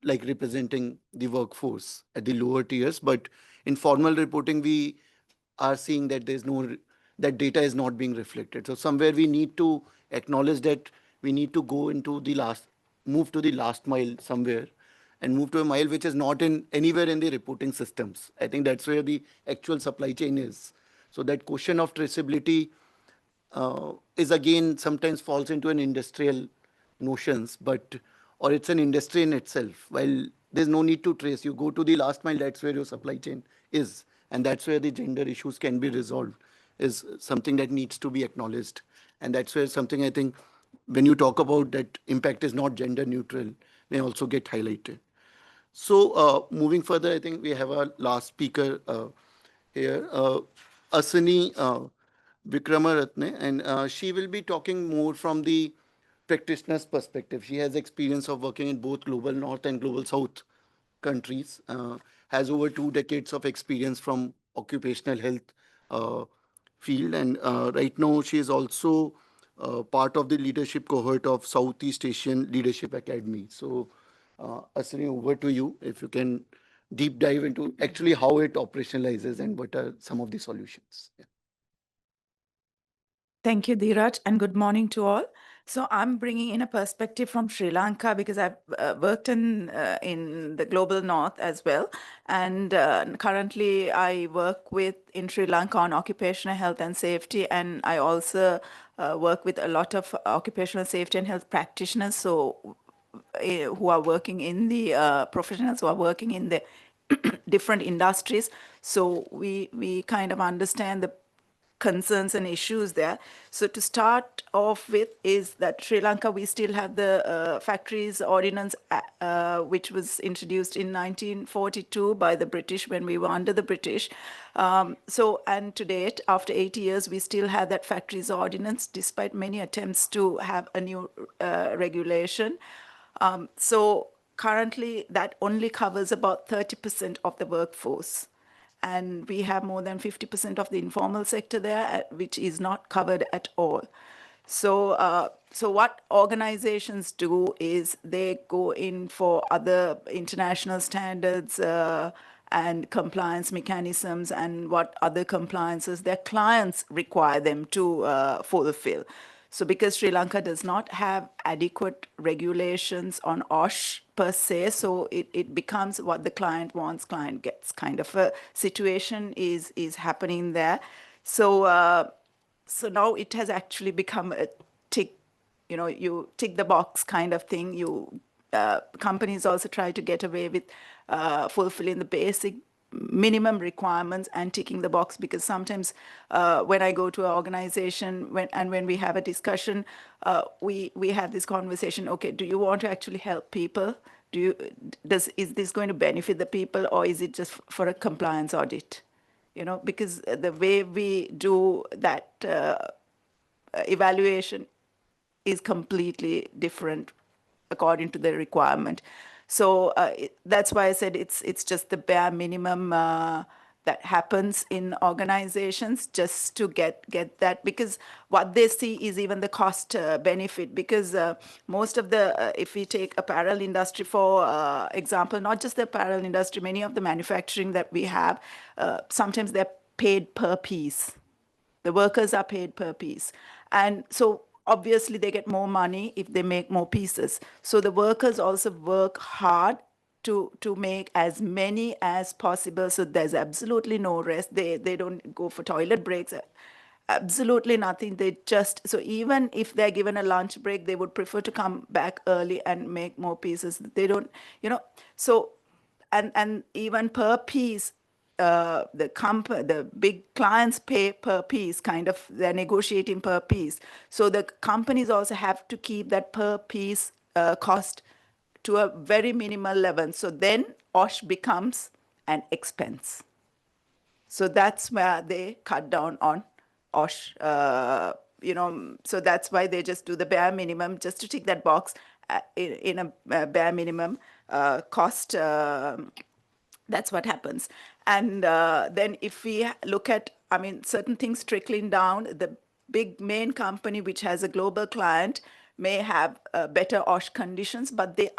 like representing the workforce at the lower tiers, but in formal reporting, we are seeing that that data is not being reflected. So somewhere we need to acknowledge that we need to go into move to the last mile somewhere, and move to a mile which is not in anywhere in the reporting systems. I think that's where the actual supply chain is. So that question of traceability is again sometimes falls into an industrial notions, but or it's an industry in itself. While there's no need to trace, you go to the last mile, that's where your supply chain is, and that's where the gender issues can be resolved, is something that needs to be acknowledged. And that's where something I think when you talk about that impact is not gender neutral, may also get highlighted. So moving further, I think we have our last speaker here, Asani Vikramaratne, and she will be talking more from the practitioner's perspective. She has experience of working in both global north and global south countries, has over 2 decades of experience from occupational health uh, field, and right now she is also part of the leadership cohort of Southeast Asian Leadership Academy. So, Asani, over to you. If you can deep dive into actually how it operationalizes and what are some of the solutions. Yeah. Thank you, Dheeraj, and good morning to all. So I'm bringing in a perspective from Sri Lanka because I've worked in the global north as well, and currently I work in Sri Lanka on occupational health and safety, and I also work with a lot of occupational safety and health practitioners. So who are working in the professionals who are working in the different industries. So we kind of understand the concerns and issues there. So to start off with is that Sri Lanka, we still have the Factories Ordinance, which was introduced in 1942 by the British when we were under the British. And to date, after 80 years, we still have that Factories Ordinance, despite many attempts to have a new regulation. So currently, that only covers about 30% of the workforce. And we have more than 50% of the informal sector there, which is not covered at all. So, so what organizations do is they go in for other international standards and compliance mechanisms and what other compliances their clients require them to fulfill. So because Sri Lanka does not have adequate regulations on OSH per se, so it becomes what the client wants, client gets kind of a situation is happening there. So so now it has actually become a tick, you tick the box kind of thing. Companies also try to get away with fulfilling the basic minimum requirements and ticking the box, because sometimes when I go to an organization when we have a discussion, we have this conversation. Okay, do you want to actually help people? Is this going to benefit the people, or is it just for a compliance audit? Because the way we do that evaluation is completely different according to the requirement. So that's why I said it's just the bare minimum that happens in organizations just to get that, because what they see is even the cost benefit, because most of the, if we take apparel industry for example, not just the apparel industry, many of the manufacturing that we have, sometimes they're paid per piece. The workers are paid per piece. And so obviously they get more money if they make more pieces. So the workers also work hard to make as many as possible. So there's absolutely no rest. They don't go for toilet breaks, absolutely nothing. They just, so even if they're given a lunch break, they would prefer to come back early and make more pieces. They don't, so, and even per piece, the big clients pay per piece, kind of, they're negotiating per piece. So the companies also have to keep that per piece cost to a very minimal level. So then OSH becomes an expense. So that's where they cut down on OSH, so that's why they just do the bare minimum just to tick that box in a bare minimum cost. That's what happens. And then if we look at, certain things trickling down, the big main company which has a global client may have better OSH conditions, but they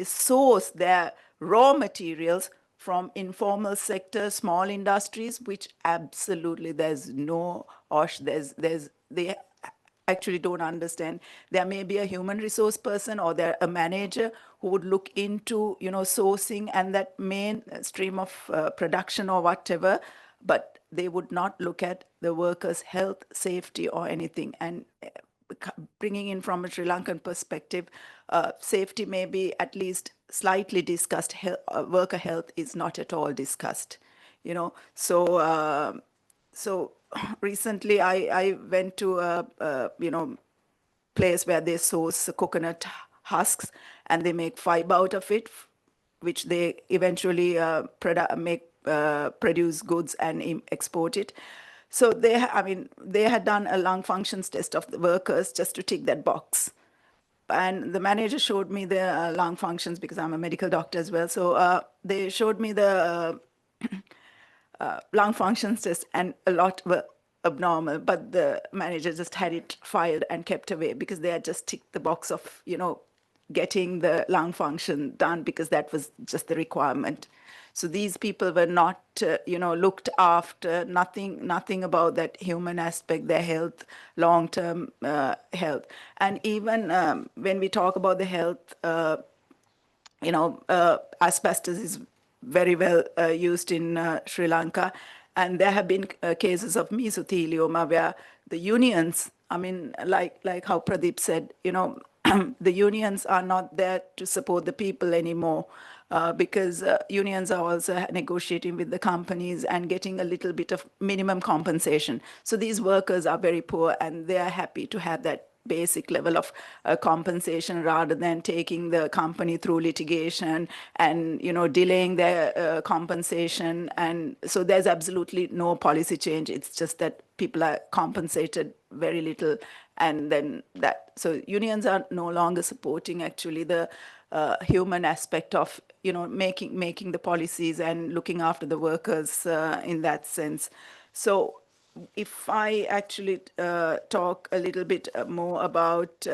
source their raw materials from informal sector, small industries, which absolutely there's no OSH. They actually don't understand. There may be a human resource person or there a manager who would look into, sourcing and that main stream of production or whatever, but they would not look at the workers' health, safety, or anything. And bringing in from a Sri Lankan perspective, safety may be at least slightly discussed. Worker health is not at all discussed. So recently I went to a place where they source coconut husks and they make fiber out of it, which they eventually produce goods and export it. So they had done a lung functions test of the workers just to tick that box. And the manager showed me the lung functions because I'm a medical doctor as well. So they showed me the lung functions test, and a lot were abnormal, but the manager just had it filed and kept away because they had just ticked the box of, getting the lung function done because that was just the requirement. So these people were not, looked after, nothing about that human aspect, their health, long-term health. And even when we talk about the health, asbestos is very well used in Sri Lanka. And there have been cases of mesothelioma where the unions, like how Pradeep said, the unions are not there to support the people anymore because unions are also negotiating with the companies and getting a little bit of minimum compensation. So these workers are very poor and they are happy to have that basic level of compensation rather than taking the company through litigation and delaying their compensation. And so there's absolutely no policy change. It's just that people are compensated very little, and then that. So unions are no longer supporting actually the human aspect of making the policies and looking after the workers in that sense. So if I actually talk a little bit more about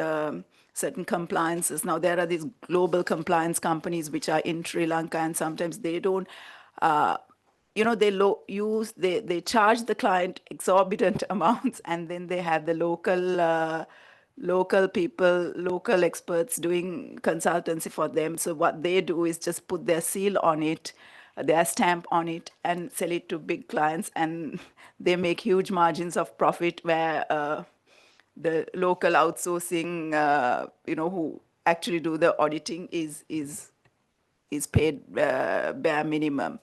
certain compliances, now there are these global compliance companies which are in Sri Lanka, and sometimes they don't, they charge the client exorbitant amounts, and then they have the local people, local experts doing consultancy for them. So what they do is just put their seal on it, their stamp on it, and sell it to big clients, and they make huge margins of profit where the local outsourcing, who actually do the auditing is paid bare minimum.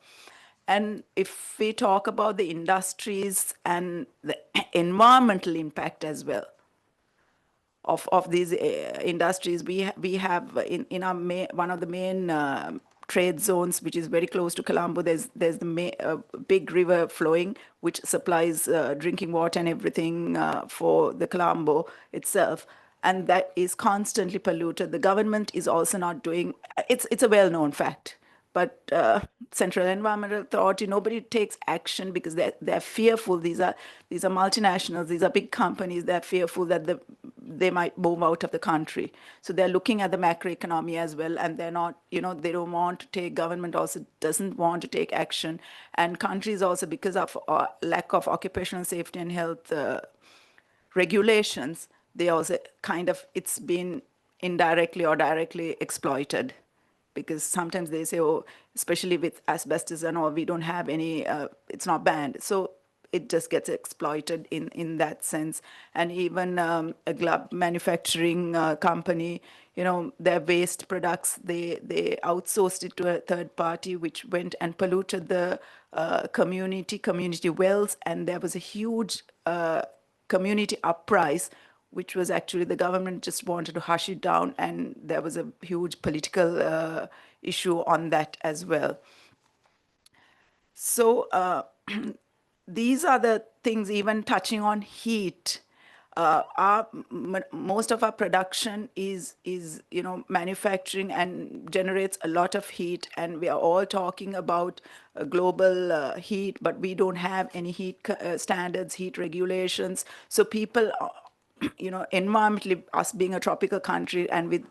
And if we talk about the industries and the environmental impact as well of these industries, we have in our one of the main trade zones, which is very close to Colombo, there's the big river flowing, which supplies drinking water and everything for the Colombo itself. And that is constantly polluted. The government is also not doing, it's a well-known fact. But Central Environmental Authority, nobody takes action because they're fearful. These are multinationals. These are big companies. They're fearful that they might move out of the country. So they're looking at the macroeconomy as well, and they're not. They don't want to take. Government also doesn't want to take action, and countries also, because of lack of occupational safety and health regulations, they also it's been indirectly or directly exploited. Because sometimes they say, oh, especially with asbestos and all, we don't have any, it's not banned. So it just gets exploited in that sense. And even a glove manufacturing company, their waste products, they outsourced it to a third party, which went and polluted the community wells. And there was a huge community uprise, which was actually the government just wanted to hush it down, and there was a huge political issue on that as well. So these are the things, even touching on heat. Most of our production is manufacturing and generates a lot of heat, and we are all talking about global heat, but we don't have any heat standards, heat regulations. So people environmentally, us being a tropical country and with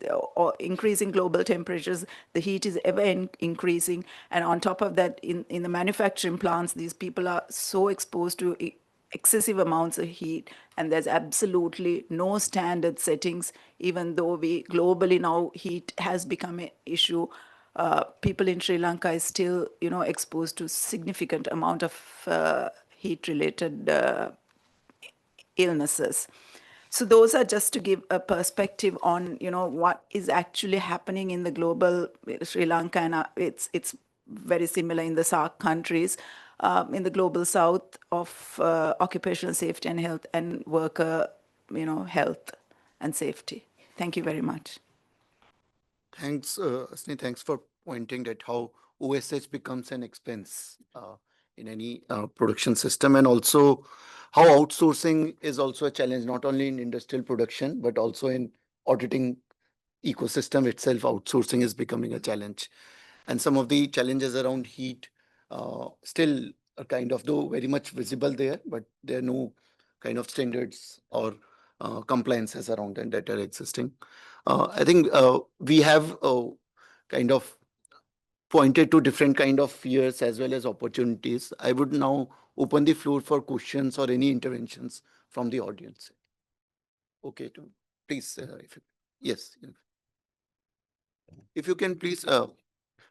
increasing global temperatures, the heat is ever increasing. And on top of that, in the manufacturing plants, these people are so exposed to excessive amounts of heat, and there's absolutely no standard settings, even though we globally now heat has become an issue. People in Sri Lanka is still, exposed to significant amount of heat-related illnesses. So those are just to give a perspective on, what is actually happening in the global Sri Lanka, and it's very similar in the SAARC countries, in the global south of occupational safety and health and worker, health and safety. Thank you very much. Thanks, Asni. Thanks for pointing that how OSH becomes an expense in any production system, and also how outsourcing is also a challenge, not only in industrial production, but also in auditing ecosystem itself. Outsourcing is becoming a challenge. And some of the challenges around heat still are kind of, though very much visible there, but there are no kind of standards or compliances around them that are existing. I think we have kind of pointed to different kind of fears as well as opportunities. I would now open the floor for questions or any interventions from the audience. Okay, please, yes. If you can please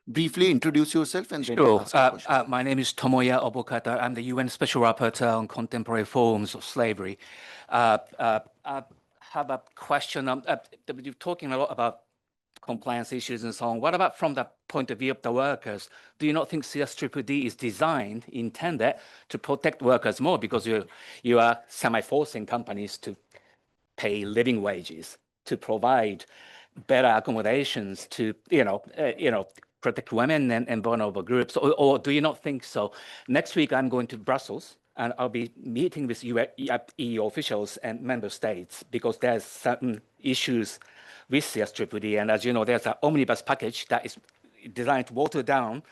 briefly introduce yourself and then Sure. ask a question. My name is Tomoya Obokata. I'm the UN Special Rapporteur on Contemporary Forms of Slavery. I have a question. You're talking a lot about compliance issues and so on. What about from the point of view of the workers? Do you not think CSDDD is designed, intended to protect workers more, because you are semi-forcing companies to pay living wages, to provide better accommodations, to protect women and vulnerable groups, or do you not think so? Next week I'm going to Brussels, and I'll be meeting with EU officials and member states, because there's certain issues with CSDDD, and as you know, there's an omnibus package that is designed to water down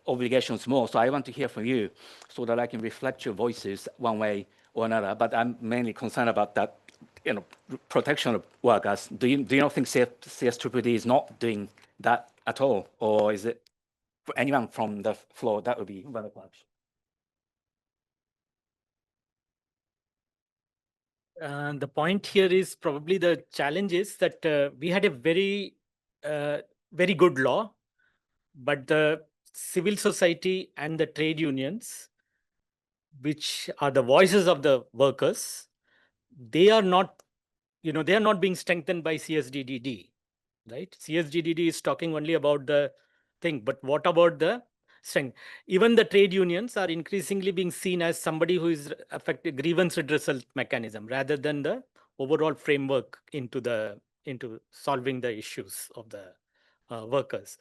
obligations more. So I want to hear from you so that I can reflect your voices one way or another. But I'm mainly concerned about that, protection of workers. Do you not think CSDDD is not doing that at all, or is it for anyone from the floor? That would be very much. The point here is probably the challenge is that we had a very, very good law, but the civil society and the trade unions, which are the voices of the workers, they are not, they are not being strengthened by CSDDD, right? CSDDD is talking only about the thing, but what about the strength? Even the trade unions are increasingly being seen as somebody who is affected grievance redressal mechanism rather than the overall framework into solving the issues of the workers.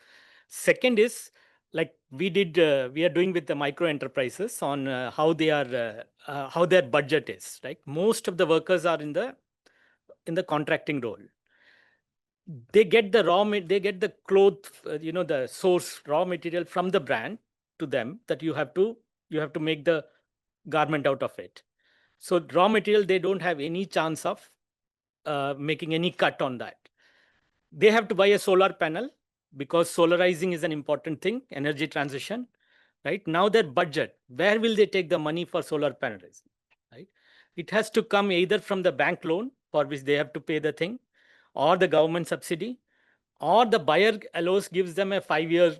Second is, like we are doing with the micro enterprises on how their budget is, right? Most of the workers are in the contracting role. They get the cloth, the source raw material from the brand to them, that you have to make the garment out of it. So raw material, they don't have any chance of making any cut on that. They have to buy a solar panel, because solarizing is an important thing, energy transition, right? Now their budget, where will they take the money for solar panels, right? It has to come either from the bank loan, for which they have to pay the thing, or the government subsidy, or the buyer allows, gives them a 5-year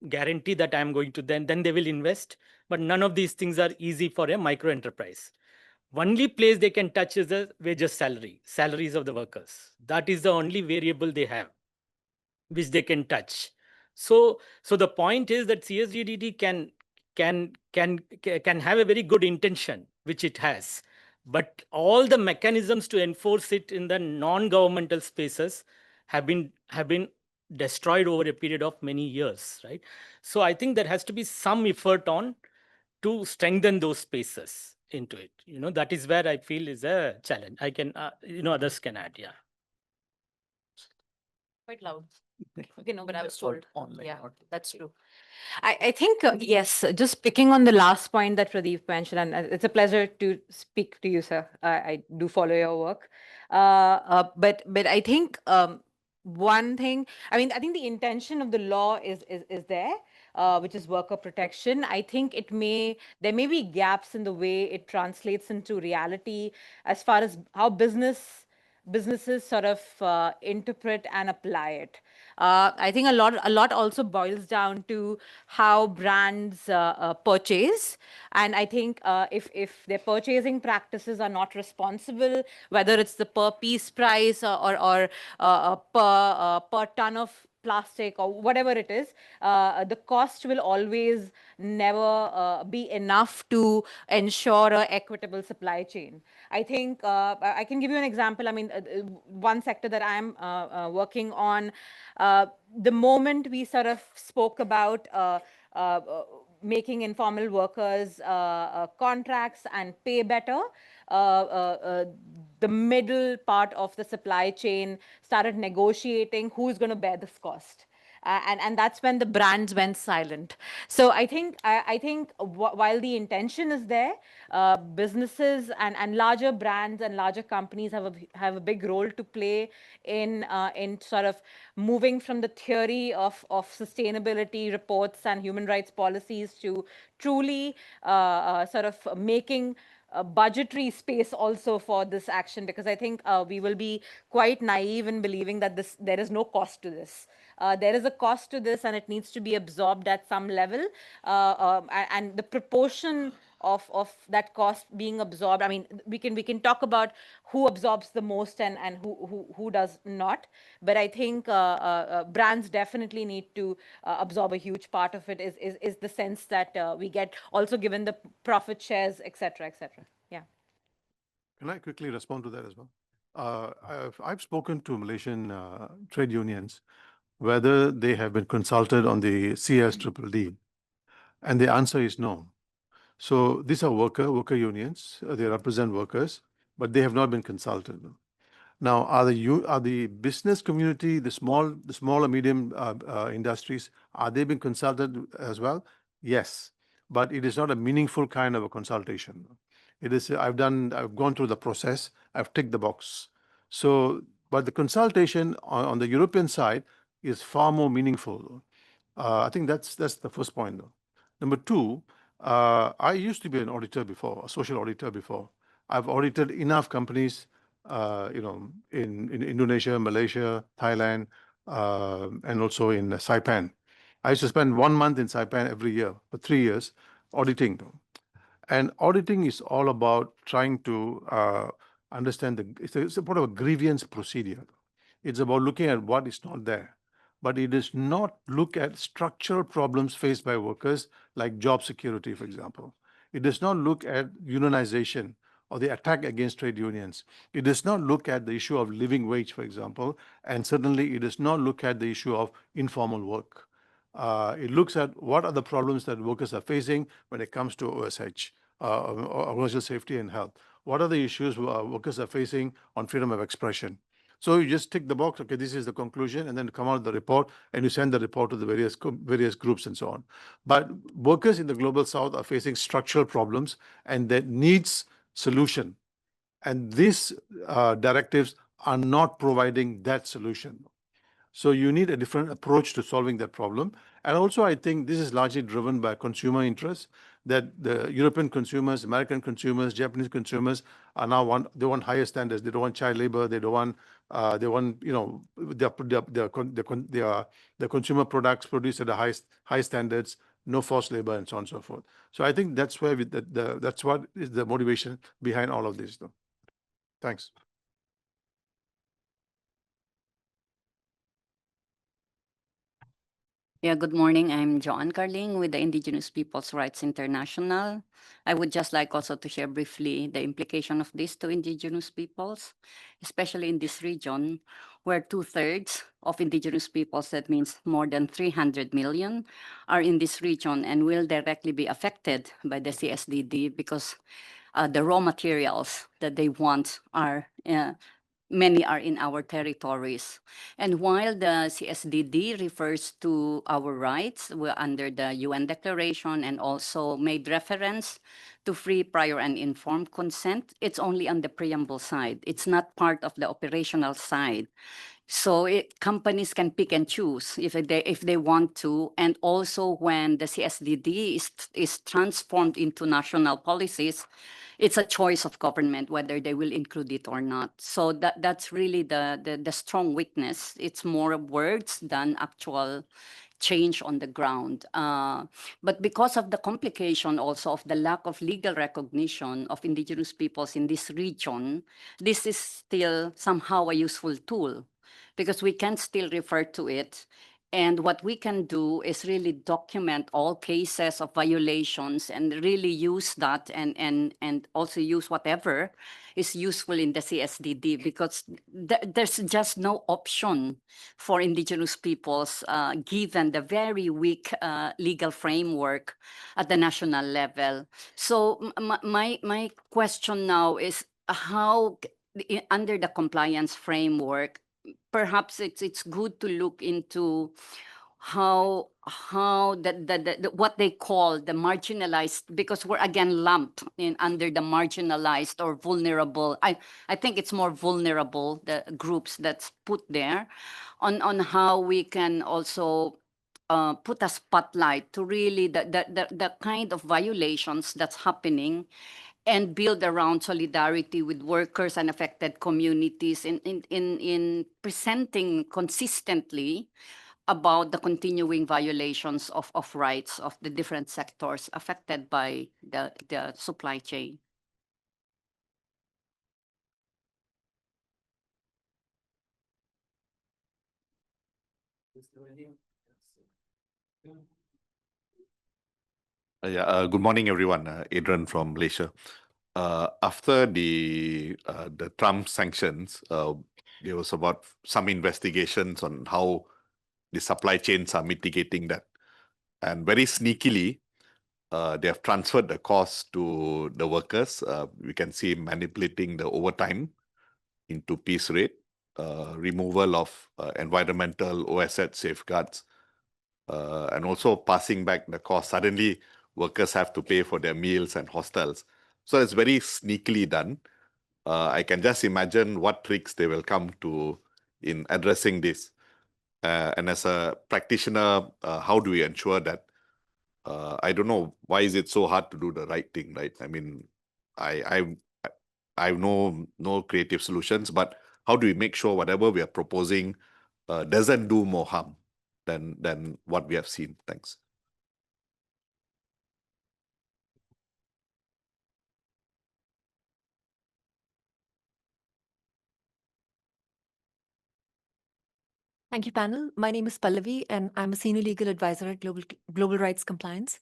guarantee that I'm going to then they will invest. But none of these things are easy for a micro enterprise. Only place they can touch is the wages, salaries of the workers. That is the only variable they have, which they can touch. So the point is that CSDDD can have a very good intention, which it has, but all the mechanisms to enforce it in the non-governmental spaces have been destroyed over a period of many years, right? So I think there has to be some effort on to strengthen those spaces into it. That is where I feel is a challenge. I can, others can add, yeah. Quite loud. Okay, no, but I was told. Online. Yeah, that's true. I think, yes, just picking on the last point that Pradeep mentioned, and it's a pleasure to speak to you, sir. I do follow your work. But I think one thing, I mean, I think the intention of the law is there, which is worker protection. I think there may be gaps in the way it translates into reality as far as how businesses sort of interpret and apply it. I think a lot also boils down to how brands purchase, and I think if their purchasing practices are not responsible, whether it's the per piece price or per ton of plastic or whatever it is, the cost will always never be enough to ensure a equitable supply chain. I think I can give you an example. I mean, one sector that I'm working on, the moment we sort of spoke about making informal workers contracts and pay better, the middle part of the supply chain started negotiating who's going to bear this cost. And that's when the brands went silent. So I think while the intention is there, businesses and larger brands and larger companies have a big role to play in sort of moving from the theory of sustainability reports and human rights policies to truly sort of making budgetary space also for this action, because I think we will be quite naive in believing that there is no cost to this. There is a cost to this, and it needs to be absorbed at some level. And the proportion of that cost being absorbed, I mean, we can talk about who absorbs the most and who does not. But I think brands definitely need to absorb a huge part of it. Is the sense that we get also given the profit shares, etc., etc. Yeah. Can I quickly respond to that as well? I've spoken to Malaysian trade unions whether they have been consulted on the CSDDD, and the answer is no. So these are worker unions. They represent workers, but they have not been consulted. Now, are the business community, the small or medium industries, are they being consulted as well? Yes, but it is not a meaningful kind of a consultation. It is. I've gone through the process. I've ticked the box. So, but the consultation on the European side is far more meaningful. I think that's the first point, though. Number two, I used to be an auditor before, a social auditor before. I've audited enough companies, in Indonesia, Malaysia, Thailand, and also in Saipan. I used to spend 1 month in Saipan every year for 3 years auditing. And auditing is all about trying to understand it's a part of a grievance procedure. It's about looking at what is not there. But it does not look at structural problems faced by workers like job security, for example. It does not look at unionization or the attack against trade unions. It does not look at the issue of living wage, for example, and certainly it does not look at the issue of informal work. It looks at what are the problems that workers are facing when it comes to OSH, organizational safety and health. What are the issues workers are facing on freedom of expression? So you just tick the box, okay, this is the conclusion, and then come out the report, and you send the report to the various groups and so on. But workers in the global south are facing structural problems, and that needs solution. And these directives are not providing that solution. So you need a different approach to solving that problem. And also, I think this is largely driven by consumer interests, that the European consumers, American consumers, Japanese consumers are now they want higher standards. They don't want child labor. They don't want, the consumer products produced at the high standards, no forced labor, and so on and so forth. So I think that's where that's what is the motivation behind all of this, though. Thanks. Yeah, good morning. I'm Joanne Carling with the Indigenous Peoples' Rights International. I would just like also to share briefly the implication of this to Indigenous peoples, especially in this region, where 2/3 of Indigenous peoples, that means more than 300 million, are in this region and will directly be affected by the CSDD because the raw materials that they want are many are in our territories. And while the CSDD refers to our rights, we're under the UN Declaration and also made reference to free, prior, and informed consent, it's only on the preamble side. It's not part of the operational side. So companies can pick and choose if they want to. And also when the CSDD is transformed into national policies, it's a choice of government whether they will include it or not. So that's really the strong witness. It's more words than actual change on the ground. But because of the complication also of the lack of legal recognition of indigenous peoples in this region, this is still somehow a useful tool because we can still refer to it. And what we can do is really document all cases of violations and really use that and also use whatever is useful in the CSDD because there's just no option for indigenous peoples given the very weak legal framework at the national level. So my question now is how under the compliance framework, perhaps it's good to look into how what they call the marginalized, because we're again lumped in under the marginalized or vulnerable. I think it's more vulnerable, the groups that's put there, on how we can also put a spotlight to really the kind of violations that's happening and build around solidarity with workers and affected communities in presenting consistently about the continuing violations of rights of the different sectors affected by the supply chain. Good morning, everyone. Adrian from Malaysia. After the Trump sanctions, there was about some investigations on how the supply chains are mitigating that. And very sneakily, they have transferred the cost to the workers. We can see manipulating the overtime into piece rate, removal of environmental OSH safeguards, and also passing back the cost. Suddenly, workers have to pay for their meals and hostels. So it's very sneakily done. I can just imagine what tricks they will come to in addressing this. And as a practitioner, how do we ensure that? I don't know, why is it so hard to do the right thing, right? I mean, I have no creative solutions, but how do we make sure whatever we are proposing doesn't do more harm than what we have seen? Thanks. Thank you, panel. My name is Pallavi, and I'm a senior legal advisor at Global Rights Compliance.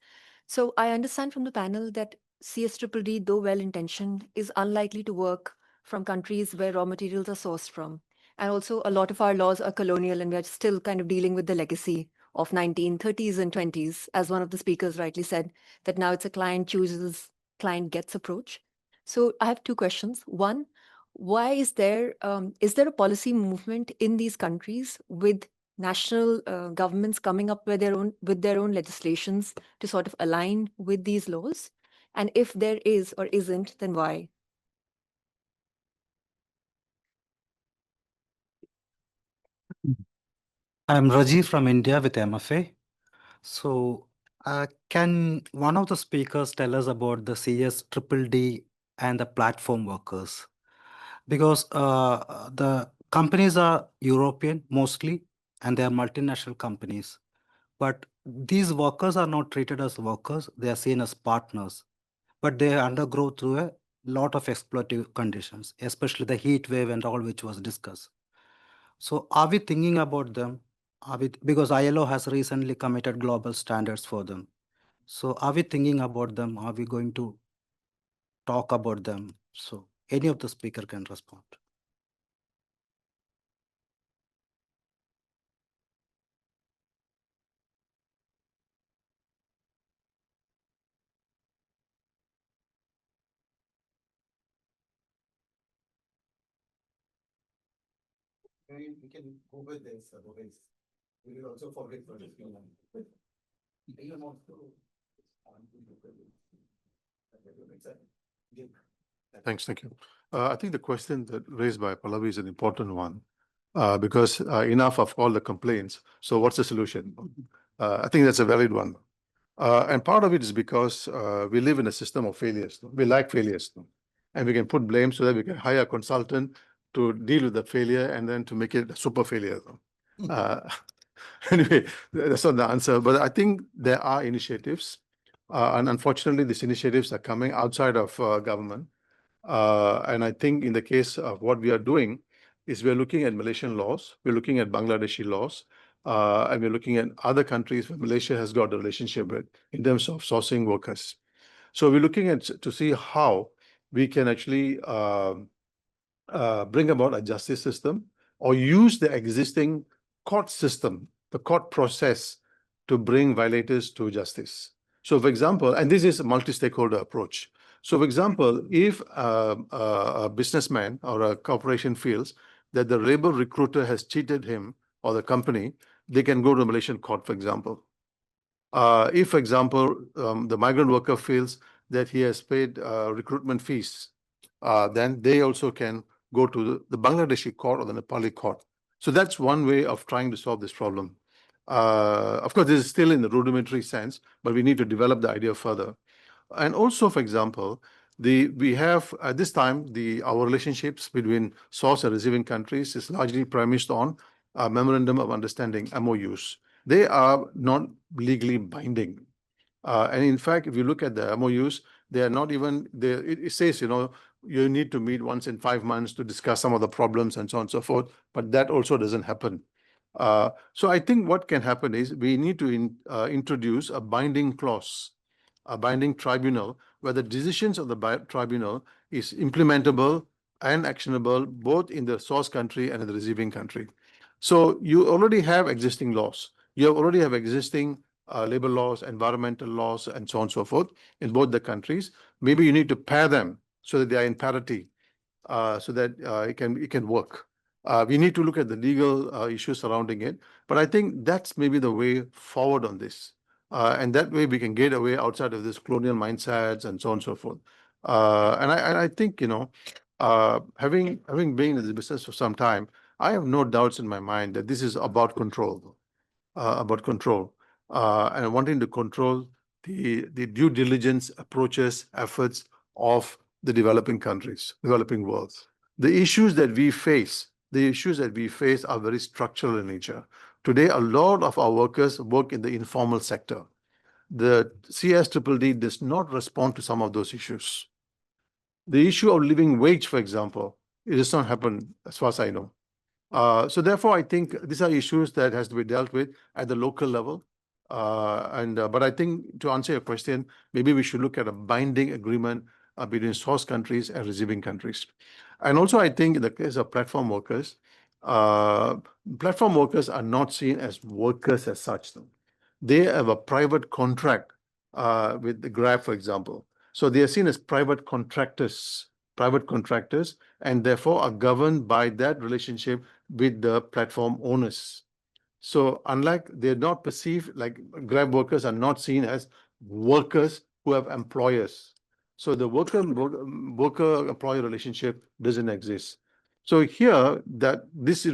So I understand from the panel that CSDDD, though well-intentioned, is unlikely to work from countries where raw materials are sourced from. And also, a lot of our laws are colonial, and we are still kind of dealing with the legacy of 1930s and 20s, as one of the speakers rightly said, that now it's a client chooses, client gets approach. So I have two questions. One, why is there a policy movement in these countries with national governments coming up with their own legislations to sort of align with these laws? And if there is or isn't, then why? I'm Rajiv from India with MFA. So, can one of the speakers tell us about the CSDDD and the platform workers? Because the companies are European mostly, and they are multinational companies. But these workers are not treated as workers, they are seen as partners. But they undergo through a lot of exploitative conditions, especially the heat wave and all which was discussed. So are we thinking about them? Because ILO has recently committed global standards for them. So are we thinking about them? Are we going to talk about them? So any of the speaker can respond. We can go with this, otherwise we will also forget what is going on. Thanks, thank you. I think the question that raised by Pallavi is an important one because enough of all the complaints. So what's the solution? I think that's a valid one. And part of it is because we live in a system of failures. We like failures. And we can put blame so that we can hire a consultant to deal with the failure and then to make it a super failure. Anyway, that's not the answer. But I think there are initiatives. And unfortunately, these initiatives are coming outside of government. And I think in the case of what we are doing is we're looking at Malaysian laws, we're looking at Bangladeshi laws, and we're looking at other countries where Malaysia has got a relationship with in terms of sourcing workers. So we're looking at to see how we can actually bring about a justice system or use the existing court system, the court process to bring violators to justice. So for example, and this is a multi-stakeholder approach. So for example, if a businessman or a corporation feels that the labor recruiter has cheated him or the company, they can go to a Malaysian court, for example. If, for example, the migrant worker feels that he has paid recruitment fees, then they also can go to the Bangladeshi court or the Nepali court. So that's one way of trying to solve this problem. Of course, this is still in the rudimentary sense, but we need to develop the idea further. And also, for example, we have at this time our relationships between source and receiving countries is largely premised on a memorandum of understanding (MOUs). They are not legally binding. And in fact, if you look at the MOUs, they are not even there. It says, you need to meet once in 5 months to discuss some of the problems and so on and so forth. But that also doesn't happen. So I think what can happen is we need to introduce a binding clause, a binding tribunal, where the decisions of the tribunal is implementable and actionable both in the source country and in the receiving country. So you already have existing laws. You already have existing labor laws, environmental laws, and so on and so forth in both the countries. Maybe you need to pair them so that they are in parity, so that it can work. We need to look at the legal issues surrounding it, but I think that's maybe the way forward on this. And that way we can get away outside of this colonial mindsets and so on and so forth. And I think, having been in the business for some time, I have no doubts in my mind that this is about control, and wanting to control the due diligence approaches, efforts of the developing countries, developing worlds. The issues that we face are very structural in nature. Today, a lot of our workers work in the informal sector. The CSDDD does not respond to some of those issues. The issue of living wage, for example, it does not happen as far as I know. So therefore, I think these are issues that has to be dealt with at the local level. But I think to answer your question, maybe we should look at a binding agreement between source countries and receiving countries. And also, I think in the case of platform workers are not seen as workers as such. They have a private contract with the Grab, for example. So they are seen as private contractors, and therefore are governed by that relationship with the platform owners. So unlike they're not perceived, like Grab workers are not seen as workers who have employers. So the worker-employer relationship doesn't exist. So here that this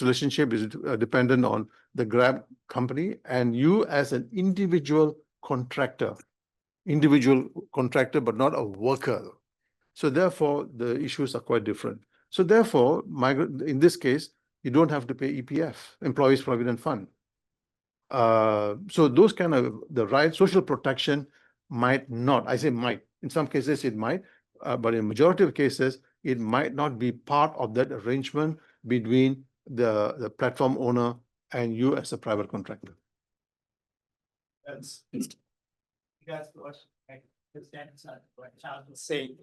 relationship is dependent on the Grab company and you as an individual contractor, but not a worker. So therefore, the issues are quite different. So therefore, in this case, you don't have to pay EPF, Employees Provident Fund. So those kind of the right social protection might not. I say might. In some cases, it might, but in majority of cases, it might not be part of that arrangement between the platform owner and you as a private contractor. That's Charles was saying,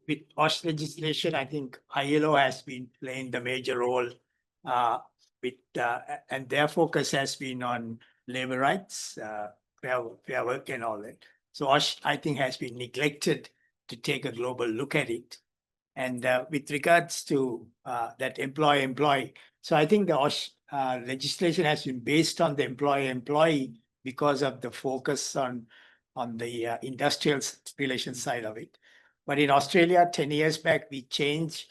with OSH legislation, I think ILO has been playing the major role and their focus has been on labor rights, fair work and all that. So OSH, I think, has been neglected to take a global look at it. And with regards to that employee-employee, so I think the legislation has been based on the employee-employee because of the focus on the industrial relations side of it. But in Australia, 10 years back, we changed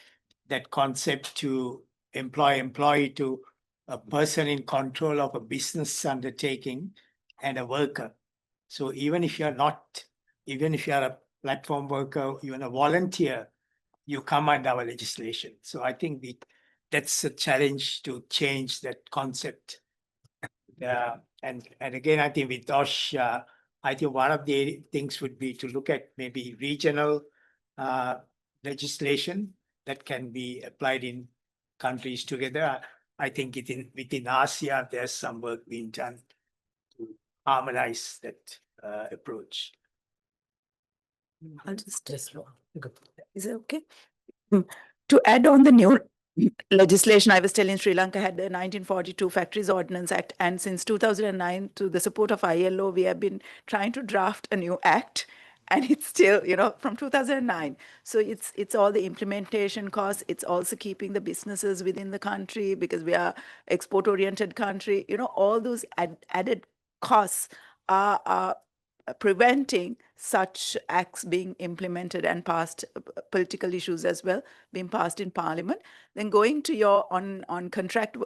that concept to employee-employee to a person in control of a business undertaking and a worker. So even if you're a platform worker, even a volunteer, you come under our legislation. So I think that's a challenge to change that concept. And again, I think with Osh, I think one of the things would be to look at maybe regional legislation that can be applied in countries together. I think within ASEAN, there's some work being done to harmonize that approach. I'll just is it okay? To add on the new legislation, I was telling Sri Lanka had the 1942 Factories Ordinance Act, and since 2009, to the support of ILO, we have been trying to draft a new act, and it's still, from 2009. So it's all the implementation costs. It's also keeping the businesses within the country because we are export-oriented country. All those added costs are preventing such acts being implemented and passed, political issues as well being passed in parliament. Then going to your on contract,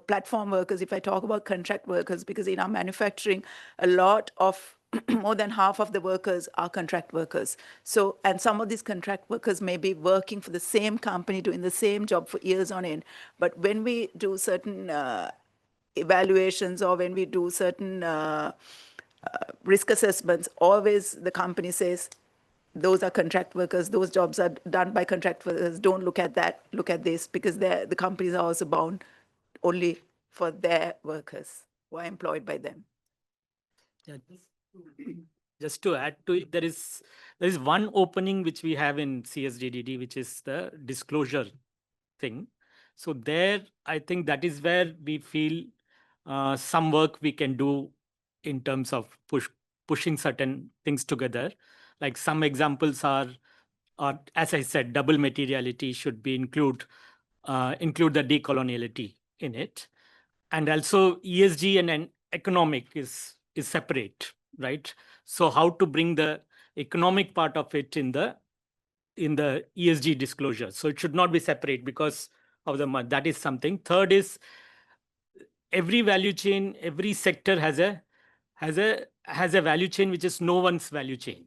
platform workers, if I talk about contract workers, because in our manufacturing, a lot of more than half of the workers are contract workers. So, and some of these contract workers may be working for the same company, doing the same job for years on end. But when we do certain evaluations or when we do certain risk assessments, always the company says, those are contract workers, those jobs are done by contract workers, don't look at that, look at this, because the companies are also bound only for their workers who are employed by them. Just to add to it, there is one opening which we have in CSDDD, which is the disclosure thing. So there, I think that is where we feel some work we can do in terms of pushing certain things together. Like some examples are, as I said, double materiality should be include the decoloniality in it, and also ESG and economic is separate, right? So how to bring the economic part of it in the ESG disclosure? So it should not be separate because of that is something. Third is every value chain, every sector has a value chain which is no one's value chain,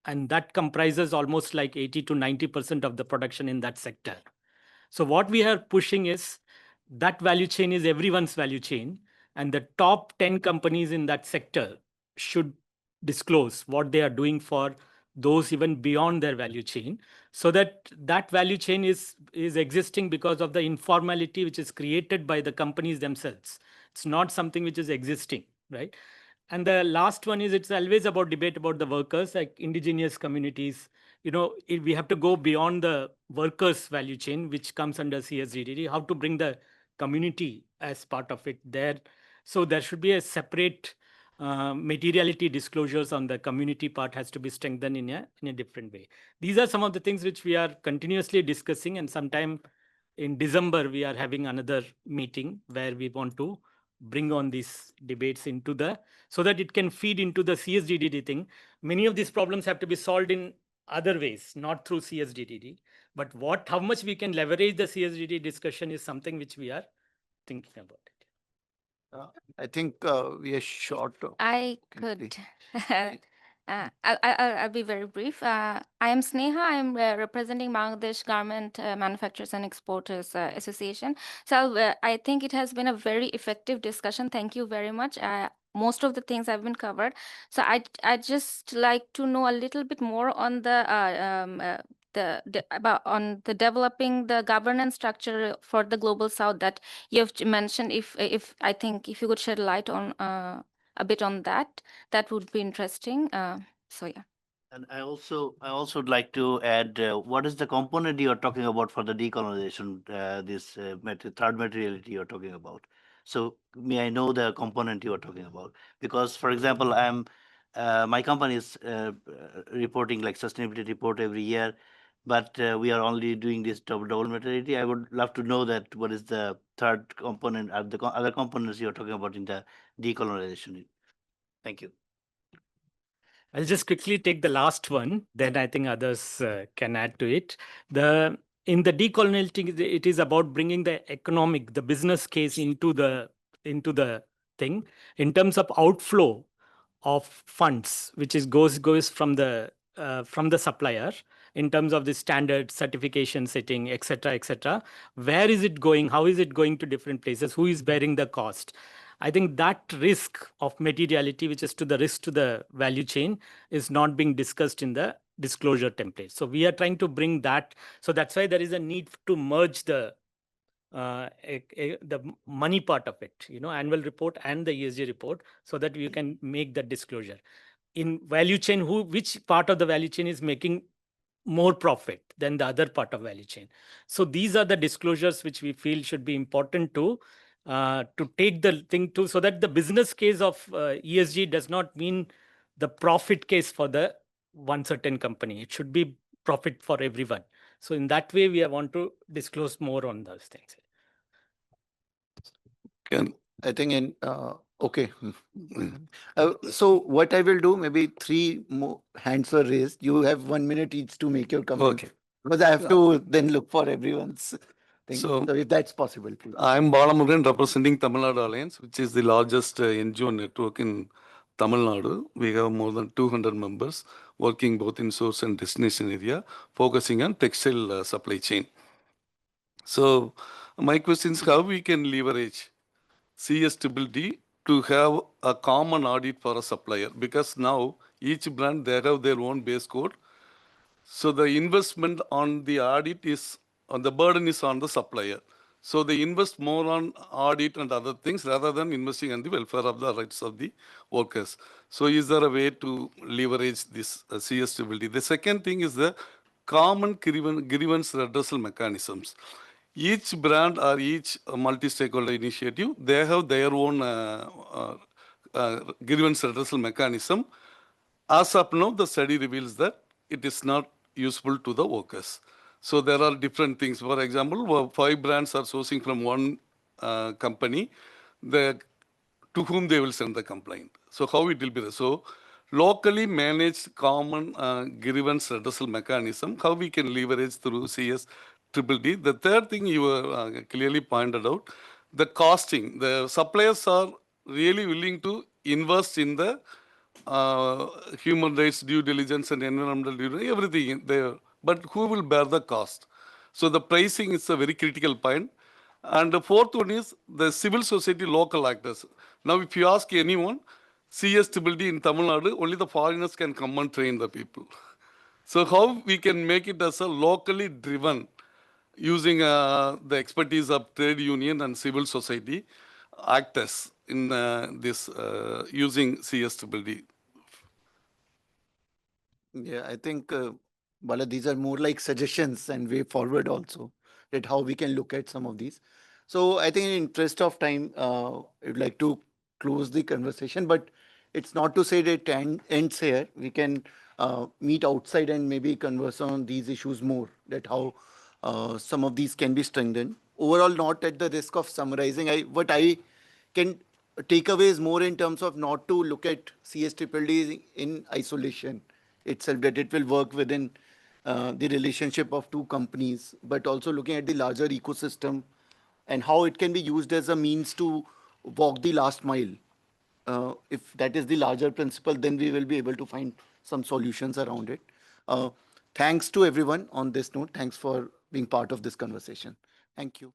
and that comprises almost like 80 to 90% of the production in that sector. So what we are pushing is that value chain is everyone's value chain, and the top 10 companies in that sector should disclose what they are doing for those even beyond their value chain, so that value chain is existing because of the informality which is created by the companies themselves. It's not something which is existing, right? And the last one is, it's always about debate about the workers, like indigenous communities. We have to go beyond the workers' value chain, which comes under CSDDD, how to bring the community as part of it there. So there should be a separate materiality disclosures on the community part has to be strengthened in a different way. These are some of the things which we are continuously discussing, and sometime in December, we are having another meeting where we want to bring on these debates so that it can feed into the CSDDD thing. Many of these problems have to be solved in other ways, not through CSDDD. But how much we can leverage the CSDD discussion is something which we are thinking about it. I think we are short. I could. I'll be very brief. I am Sneha. I'm representing Bangladesh Garment Manufacturers and Exporters Association. So I think it has been a very effective discussion. Thank you very much. Most of the things have been covered. So I'd just like to know a little bit more on on the developing the governance structure for the global south that you've mentioned. If I think if you could shed light on a bit on that would be interesting. So yeah. And I also would like to add what is the component you are talking about for the decolonization, this third materiality you're talking about. So may I know the component you are talking about? Because, for example, my company is reporting like sustainability report every year. but we are only doing this double materiality. I would love to know that what is the third component, the other components you're talking about in the decolonization. Thank you. I'll just quickly take the last one, then I think others can add to it. In the decoloniality, it is about bringing the economic, the business case into the thing in terms of outflow of funds, which is goes from the supplier in terms of the standard certification setting, etc. Where is it going? How is it going to different places? Who is bearing the cost? I think that risk of materiality, which is to the risk to the value chain, is not being discussed in the disclosure template. So we are trying to bring that. So that's why there is a need to merge the money part of it, annual report and the ESG report, so that you can make that disclosure. In value chain, which part of the value chain is making more profit than the other part of value chain? So these are the disclosures which we feel should be important to take the thing to, so that the business case of ESG does not mean the profit case for the one certain company. It should be profit for everyone. So in that way, we want to disclose more on those things. I think okay. So what I will do, maybe 3 more hands were raised. You have 1 minute each to make your comment. Okay. Because I have to then look for everyone's thing. So So if that's possible, please. I'm Balamurugan representing Tamil Nadu Alliance, which is the largest NGO network in Tamil Nadu. We have more than 200 members working both in source and destination area, focusing on textile supply chain. So my question is how we can leverage CSDDD to have a common audit for a supplier, because now each brand, they have their own base code. So the investment on the audit the burden is on the supplier. So they invest more on audit and other things rather than investing on the welfare of the rights of the workers. So is there a way to leverage this CSDDD? The second thing is the common grievance redressal mechanisms. Each brand or each multi-stakeholder initiative, they have their own grievance redressal mechanism. As of now, the study reveals that it is not useful to the workers. So there are different things. For example, 5 brands are sourcing from one company, to whom they will send the complaint. So how it will be? So locally managed common grievance redressal mechanism, how we can leverage through CSDDD. The third thing you clearly pointed out, the costing. The suppliers are really willing to invest in the human rights due diligence and environmental due diligence, everything there. But who will bear the cost? So the pricing is a very critical point. And the fourth one is the civil society local actors. Now, if you ask anyone, CSDDD in Tamil Nadu, only the foreigners can come and train the people. So how we can make it as a locally driven, using the expertise of trade union and civil society actors in this using CSDDD. Yeah, I think, Bala, these are more like suggestions and way forward also, that how we can look at some of these. So I think in interest of time, I'd like to close the conversation, but it's not to say that it ends here. We can meet outside and maybe converse on these issues more, that how some of these can be strengthened. Overall, not at the risk of summarizing, what I can take away is more in terms of not to look at CSDDD in isolation itself, that it will work within the relationship of 2 companies, but also looking at the larger ecosystem and how it can be used as a means to walk the last mile. If that is the larger principle, then we will be able to find some solutions around it. Thanks to everyone on this note. Thanks for being part of this conversation. Thank you.